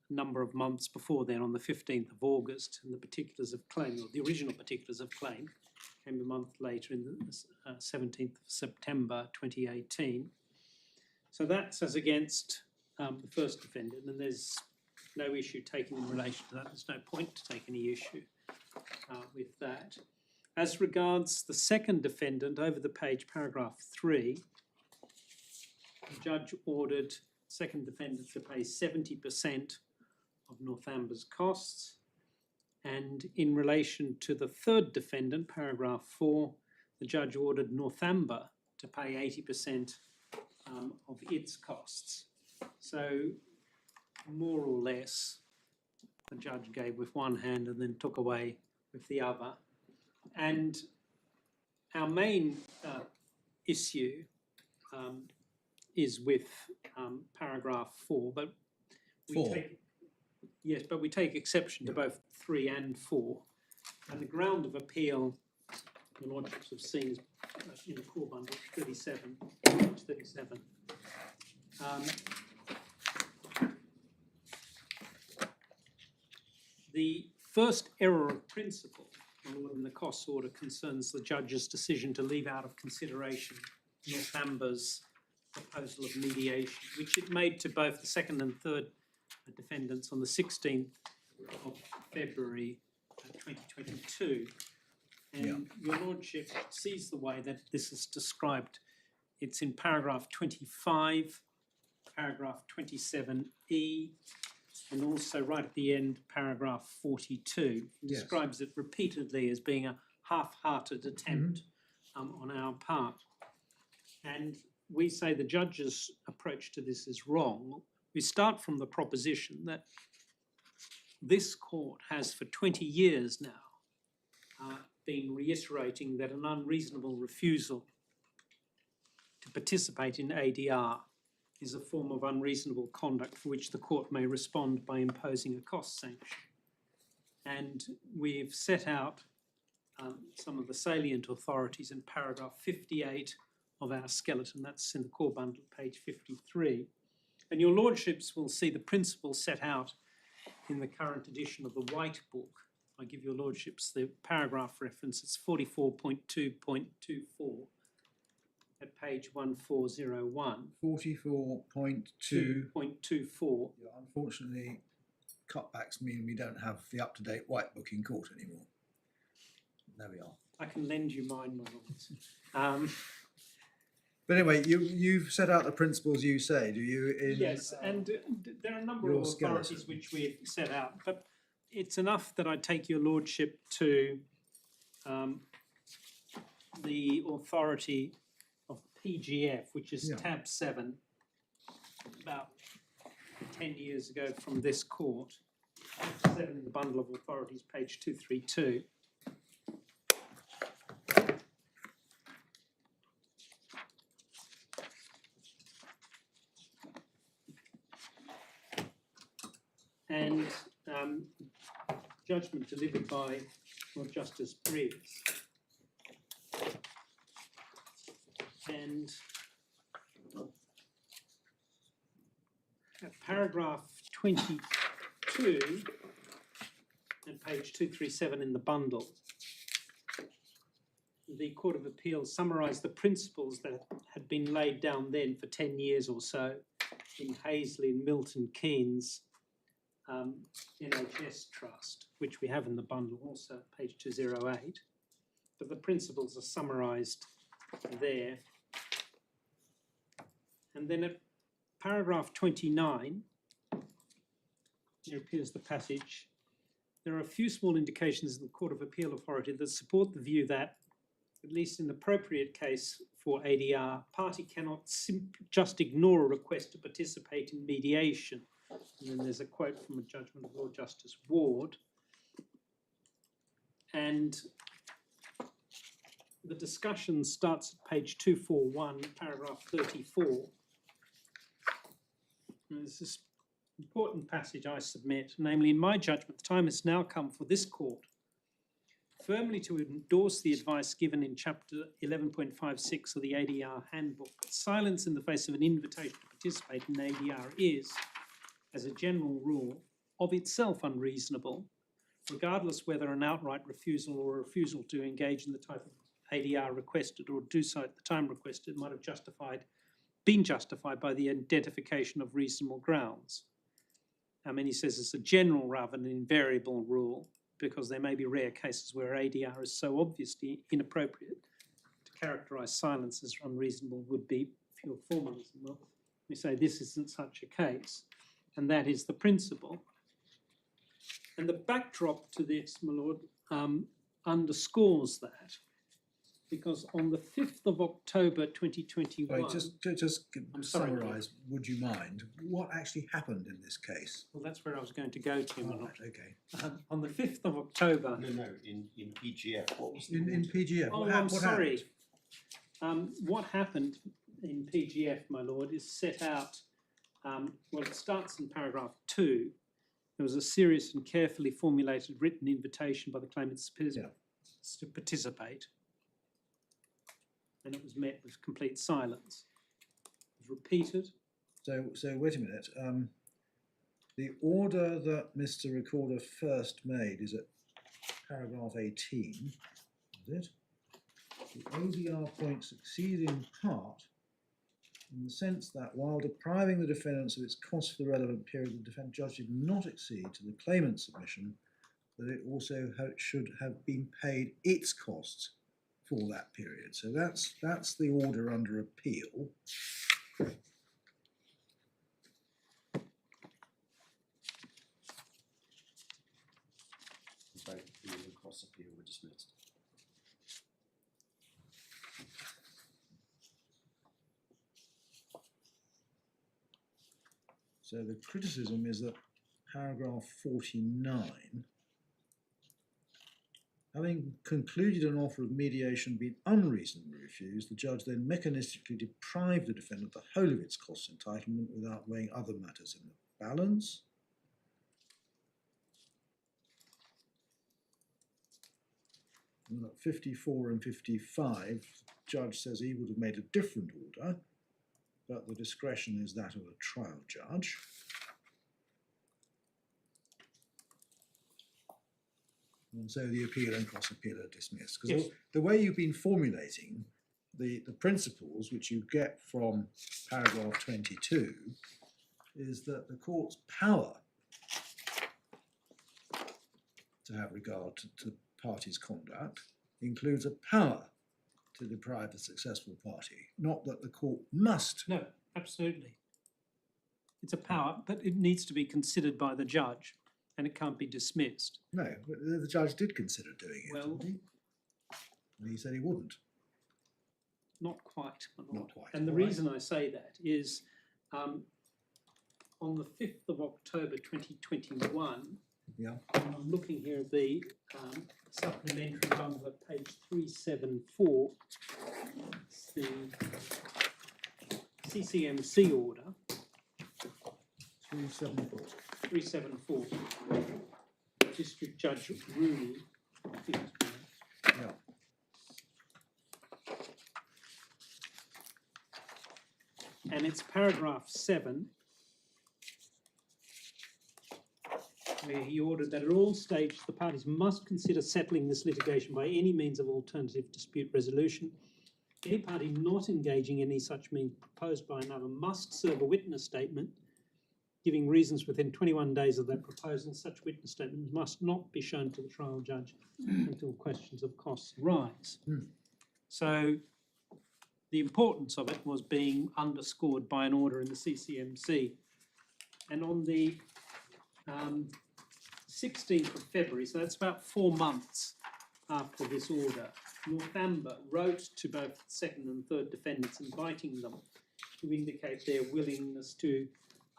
number of months before then, on the 15th of August, and the particulars of claim, or the original particulars of claim, came a month later in the 17th of September 2018. So that's as against the first defendant, and there's no issue taken in relation to that. There's no point to take any issue with that. As regards the second defendant, over the page, paragraph 3, the judge ordered second defendant to pay 70% of Northamber's costs. And in relation to the third defendant, paragraph 4, the judge ordered Northamber to pay 80% of its costs. So more or less, the judge gave with one hand and then took away with the other. And our main issue is with paragraph 4, but we take exception to both 3 and 4. And the ground of appeal, the Lordships have seen is in the core bundle, 37, page 37. The first error of principle in the costs order concerns the judge's decision to leave out of consideration Northamber's proposal of mediation, which it made to both the second and third defendants on the 16th of February 2022. And your Lordship sees the way that this is described It's in paragraph 25, paragraph 27E, and also right at the end, paragraph 42. It Yes. describes it repeatedly as being a half-hearted attempt on our part. And we say the judge's approach to this is wrong. We start from the proposition that this court has for 20 years now been reiterating that an unreasonable refusal to participate in ADR is a form of unreasonable conduct for which the court may respond by imposing a cost sanction. And we've set out some of the salient authorities in paragraph 58 of our skeleton. That's in the core bundle, page 53. And your lordships will see the principles set out in the current edition of the White Book. I give your lordships the paragraph reference. It's 44.2.24 at page 1401. 44.2. 2.24. Yeah, unfortunately, cutbacks mean we don't have the up-to-date White Book in court anymore. There we are. I can lend you mine, my lords. But anyway, you've set out the principles you say, do you? Yes, and there are a number of authorities which we've set out, but it's enough that I take your lordship to the authority of PGF, which is tab 7, about 10 years ago from this court. 7 in the bundle of authorities, page 232. And judgment delivered by Lord Justice Briggs. And at paragraph 22 and page 237 in the bundle, the Court of Appeal summarised the principles that had been laid down then for 10 years or so in Hazley and Milton Keynes' NHS Trust, which we have in the bundle also, page 208. But the principles are summarised there. And then at paragraph 29, here appears the passage. There are a few small indications in the Court of Appeal authority that support the view that, at least in the appropriate case for ADR, party cannot just ignore a request to participate in mediation. And then there's a quote from a judgment of Lord Justice Ward. And the discussion starts at page 241, paragraph 34. And there's this important passage I submit, namely, in my judgment, the time has now come for this court firmly to endorse the advice given in chapter 11.56 of the ADR handbook. Silence in the face of an invitation to participate in ADR is, as a general rule, of itself unreasonable, regardless whether an outright refusal or a refusal to engage in the type of ADR requested or do so at the time requested might have been justified by the identification of reasonable grounds. I mean, he says it's a general rather than invariable rule, because there may be rare cases where ADR is so obviously inappropriate to characterise silence as unreasonable would be pure formalism. Well, we say this isn't such a case, and that is the principle. And the backdrop to this, my lord, underscores that, because on the 5th of October 2021... Right, just summarise, would you mind, what actually happened in this case? Well, that's where I was going to go to, my lord. Okay. On the 5th of October... No, in PGF, what was in PGF, Oh, what I'm sorry. happened? What happened in PGF, my lord, is set out, well, it starts in paragraph 2. There was a serious and carefully formulated written invitation by the claimants to participate, and it was met with complete silence. It was repeated. So wait a minute. The order that Mr. Recorder first made is at paragraph 18, is it? The ADR point succeeded in part in the sense that while depriving the defendants of its cost for the relevant period, the defendant judge did not accede to the claimant's submission that it also should have been paid its costs for that period. So that's the order under appeal. Both appeal and cross appeal were dismissed. So the criticism is that paragraph 49, having concluded an offer of mediation been unreasonably refused, the judge then mechanistically deprived the defendant the whole of its cost entitlement without weighing other matters in the balance. And at 54 and 55, the judge says he would have made a different order, but the discretion is that of a trial judge. And so the appeal and cross appeal are dismissed. Because Yes. the way you've been formulating the principles which you get from paragraph 22 is that the court's power to have regard to parties' conduct includes a power to deprive the successful party, not that the court must. No, absolutely. It's a power, but it needs to be considered by the judge and it can't be dismissed. No, but the judge did consider doing it, Well- didn't he? And he said he wouldn't. Not quite, my lord. Not quite. And the All right. reason I say that is on the 5th of October 2021, Yeah. I'm looking here at the supplementary bundle at page 374. It's the CCMC order, 374. 374. District Judge Rooney, I think it's Yeah. and it's paragraph 7, where he ordered that at all stages the parties must consider settling this litigation by any means of alternative dispute resolution. Any party not engaging in any such means proposed by another must serve a witness statement giving reasons within 21 days of that proposal. Such witness statement must not be shown to the trial judge until questions of costs arise. So the importance of it was being underscored by an order in the CCMC. And on the 16th of February, so that's about 4 months after this order, Northamber wrote to both second and third defendants inviting them to indicate their willingness to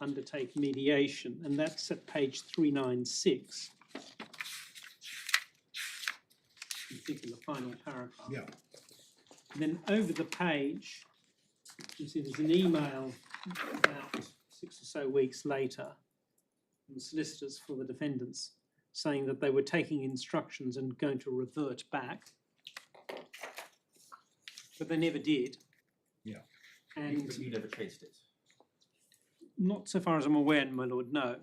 undertake mediation, and that's at page 396. In particular, the final paragraph. Yeah. And then over the page, you see there's an email about 6 or so weeks later from the solicitors for the defendants saying that they were taking instructions and going to revert back. But they never did. Yeah. And You never chased it. not so far as I'm aware, my lord, no.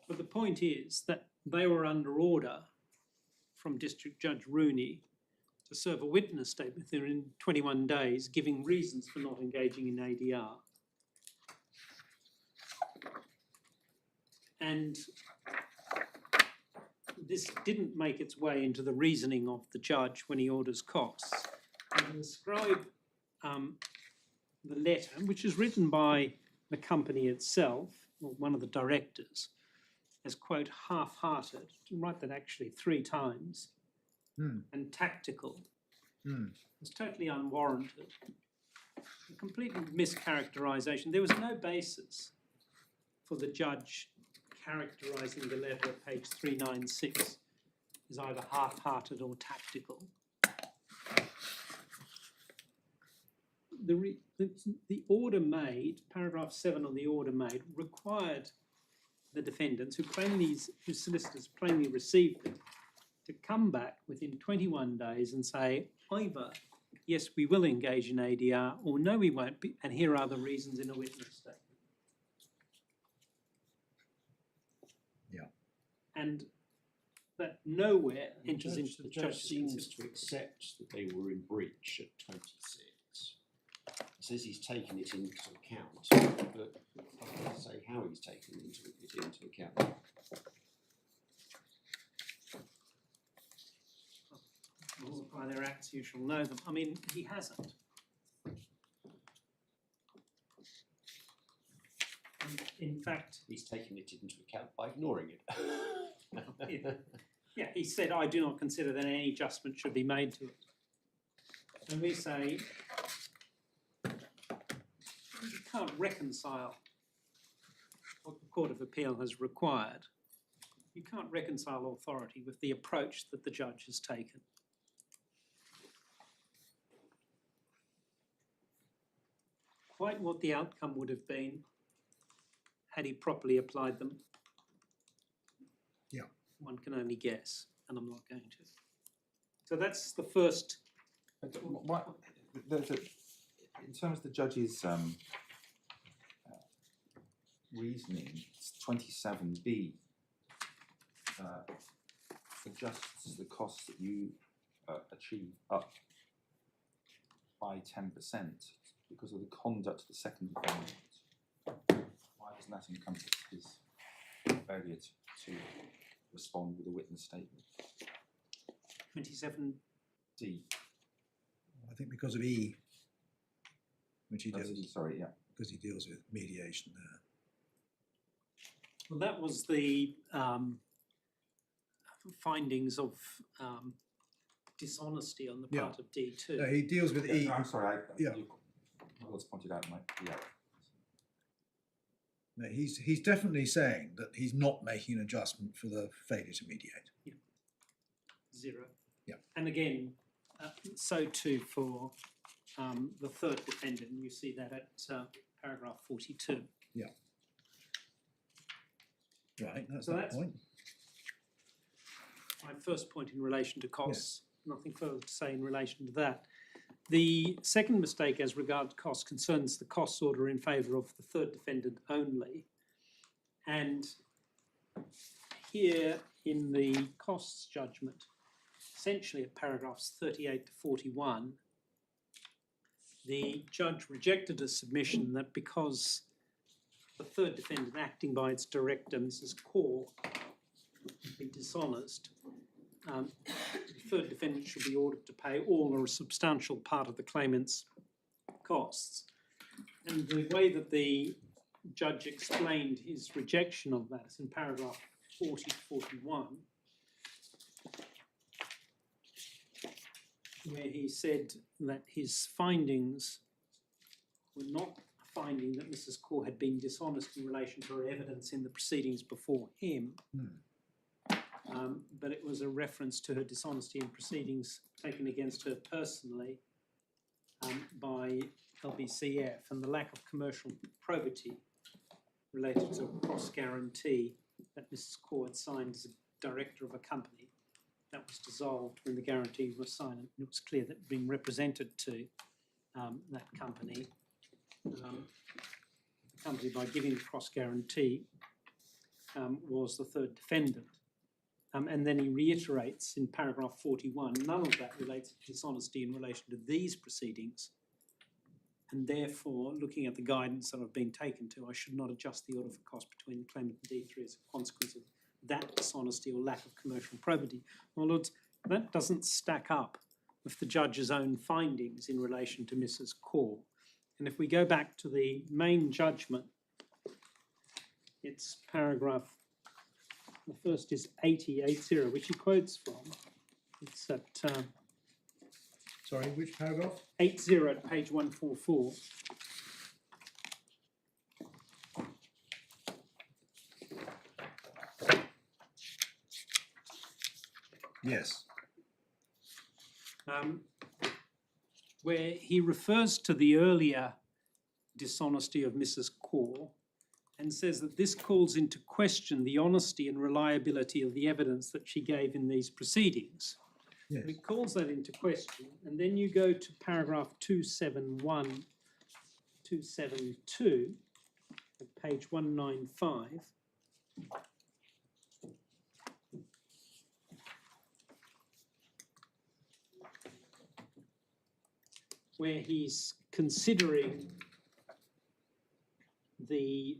But the point is that they were under order from District Judge Rooney to serve a witness statement within 21 days, giving reasons for not engaging in ADR. And this didn't make its way into the reasoning of the judge when he orders costs. And describe the letter, which is written by the company itself, or one of the directors, as, quote, half-hearted, to write that actually 3 times, and tactical. It's totally unwarranted. A complete mischaracterisation. There was no basis for the judge characterising the letter at page 396 as either half-hearted or tactical. The order made, paragraph 7 of the order made, required the defendants whose solicitors plainly received them to come back within 21 days and say either, yes, we will engage in ADR, or no, we won't, and here are the reasons in a witness statement. Yeah. And that nowhere enters The into the judge judge's seems to consideration. accept that they were in breach at 26. He says he's taken it into account, but I can't say how he's taken it into account. Are there their acts, you shall know them. I mean, he hasn't. In fact, He's taken it into account by ignoring it. yeah, he said, I do not consider that any adjustment should be made to it. And we say, you can't reconcile what the Court of Appeal has required. You can't reconcile authority with the approach that the judge has taken. Quite what the outcome would have been had he properly applied them, Yeah. one can only guess, and I'm not going to. So that's the first. In terms of the judge's reasoning, it's 27B adjusts the costs that you achieve up by 10% because of the conduct of the second defendant. Why doesn't that encompass his failure to respond with a witness statement? 27D. I think because of E, which he That's deals, E, sorry, yeah. because he deals with mediation there. Well, that was the findings of dishonesty on the Yeah. part of D2. No, he deals with Yeah, E. no, I'm sorry, Yeah. Well, it's pointed out, Mike. Yeah. No, he's definitely saying that he's not making an adjustment for the failure to mediate. 0. Yeah. And again, so too for the third defendant. You see that at paragraph 42. Right, that's So that that's- point. My first point in relation to costs, nothing further to say in relation to that. The second mistake as regards costs concerns the costs order in favour of the third defendant only. And here in the costs judgment, essentially at paragraphs 38 to 41, the judge rejected a submission that because the third defendant acting by its director, Mrs. Kaur, would be dishonest, the third defendant should be ordered to pay all or a substantial part of the claimant's costs. And the way that the judge explained his rejection of that is in paragraph 40 to 41, where he said that his findings were not a finding that Mrs. Kaur had been dishonest in relation to her evidence in the proceedings before him, but it was a reference to her dishonesty in proceedings taken against her personally by LBCF and the lack of commercial probity related to a cross guarantee that Mrs. Kaur had signed as a director of a company that was dissolved when the guarantee was signed. And it was clear that being represented to that company, the company by giving the cross guarantee was the third defendant. And then he reiterates in paragraph 41, none of that relates to dishonesty in relation to these proceedings. And therefore, looking at the guidance that I've been taken to, I should not adjust the order for cost between the claimant and D3 as a consequence of that dishonesty or lack of commercial probity. Well, Lords, that doesn't stack up with the judge's own findings in relation to Mrs. Kaur. And if we go back to the main judgment, it's paragraph, the first is 80, which he quotes from. It's at Sorry, which paragraph? 80 at page 144. Yes. Where he refers to the earlier dishonesty of Mrs. Kaur and says that this calls into question the honesty and reliability of the evidence that she gave in these proceedings. Yes. It calls that into question, and then you go to paragraph 271, 272, at page 195. Where he's considering the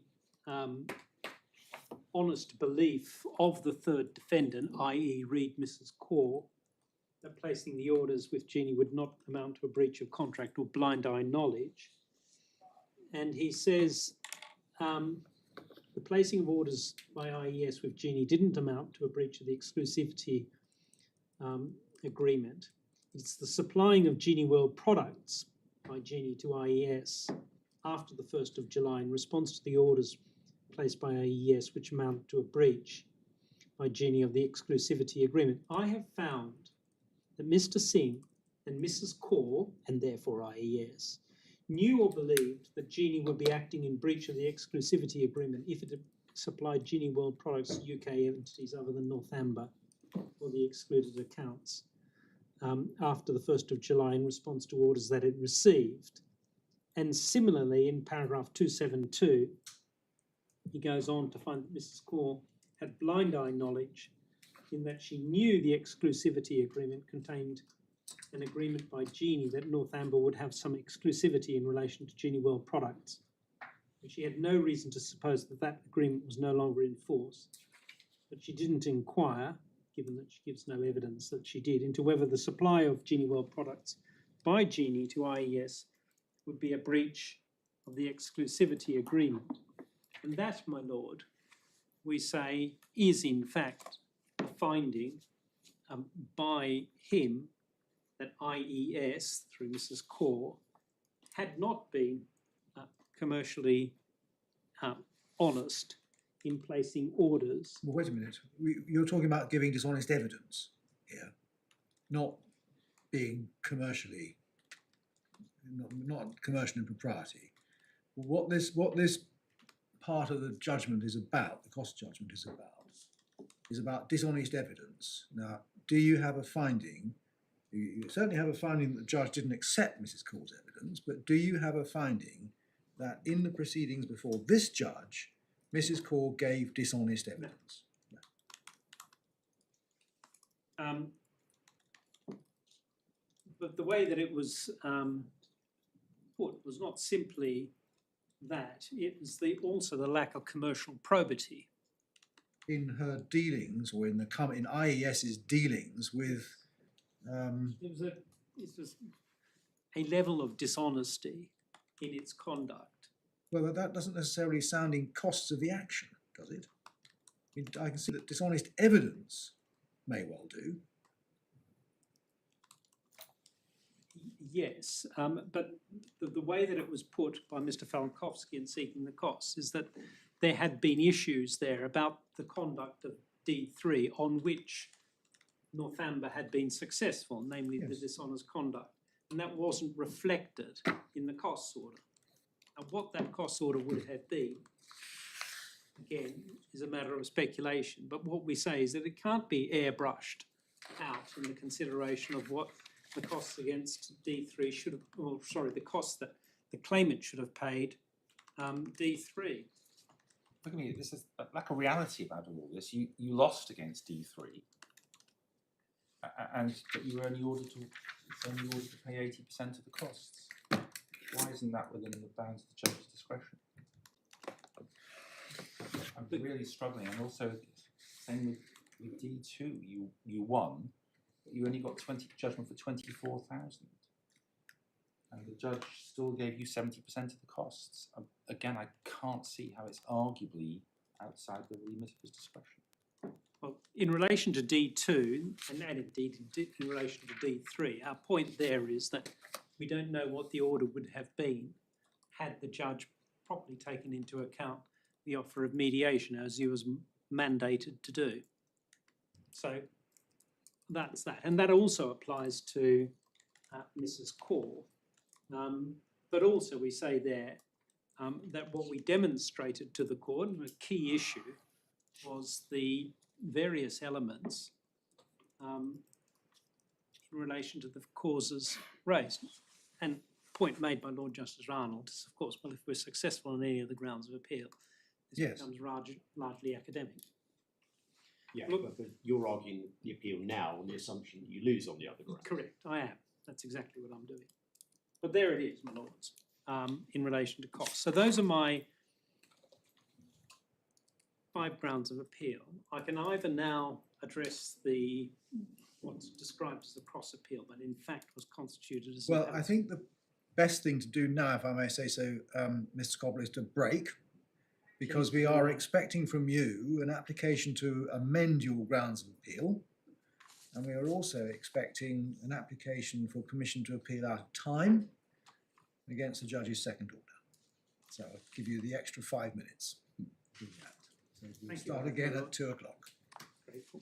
honest belief of the third defendant, i.e. read Mrs. Kaur, that placing the orders with Genee would not amount to a breach of contract or blind eye knowledge. And he says the placing of orders by IES with Genee didn't amount to a breach of the exclusivity agreement. It's the supplying of Genee World products by Genee to IES after the 1st of July in response to the orders placed by IES which amount to a breach by Genee of the exclusivity agreement. I have found that Mr. Singh and Mrs. Kaur, and therefore IES, knew or believed that Genee would be acting in breach of the exclusivity agreement if it had supplied Genee World products to UK entities other than Northamber or the excluded accounts after the 1st of July in response to orders that it received. And similarly, in paragraph 272, he goes on to find that Mrs. Kaur had blind eye knowledge in that she knew the exclusivity agreement contained an agreement by Genee that Northamber would have some exclusivity in relation to Genee World products. And she had no reason to suppose that that agreement was no longer in force, but she didn't inquire, given that she gives no evidence that she did, into whether the supply of Genee World products by Genee to IES would be a breach of the exclusivity agreement. And that, my lord, we say is in fact a finding by him that IES, through Mrs. Kaur, had not been commercially honest in placing orders. Well, wait a minute. You're talking about giving dishonest evidence here, not being commercially, not commercial impropriety. What this part of the judgment is about, the cost judgment is about dishonest evidence. Now, do you have a finding? You certainly have a finding that the judge didn't accept Mrs. Kaur's evidence, but do you have a finding that in the proceedings before this judge, Mrs. Kaur gave dishonest evidence? But the way that it was put was not simply that, it was also the lack of commercial probity. In her dealings, or in IES's dealings with... It was a level of dishonesty in its conduct. Well, that doesn't necessarily sound in costs of the action, does it? I can see that dishonest evidence may well do. Yes, but the way that it was put by Mr. Falkowski in seeking the costs is that there had been issues there about the conduct of D3 on which Northamber had been successful, namely the dishonest conduct, and that wasn't reflected in the costs order. And what that costs order would have been, again, is a matter of speculation, but what we say is that it can't be airbrushed out in the consideration of what the costs against D3 should have, or sorry, the costs that the claimant should have paid D3. Look at me, this is like a reality about all this. You lost against D3, and but you were only ordered to pay 80% of the costs. Why isn't that within the bounds of the judge's discretion? I'm really struggling, and also same with D2. You won, but you only got judgment for 24,000, and the judge still gave you 70% of the costs. Again, I can't see how it's arguably outside the remit of his discretion. Well, in relation to D2, and indeed in relation to D3, our point there is that we don't know what the order would have been had the judge properly taken into account the offer of mediation as he was mandated to do. So that's that. And that also applies to Mrs. Kaur. But also we say there that what we demonstrated to the court, and a key issue, was the various elements in relation to the causes raised. And point made by Lord Justice Arnold is, of course, well, if we're successful on any of the grounds of appeal, this becomes largely academic. Yeah, but you're arguing the appeal now on the assumption that you lose on the other grounds. Correct, I am. That's exactly what I'm doing. But there it is, my lords, in relation to costs. So those are my 5 grounds of appeal. I can either now address the what's described as a cross appeal, but in fact was constituted as. Well, I think the best thing to do now, if I may say so, Mr. Cobble, is to break, because we are expecting from you an application to amend your grounds of appeal, and we are also expecting an application for permission to appeal out of time against the judge's second order. So I'll give you the extra 5 minutes. Do that. So we'll Thank you. start again at 2 o'clock. Grateful.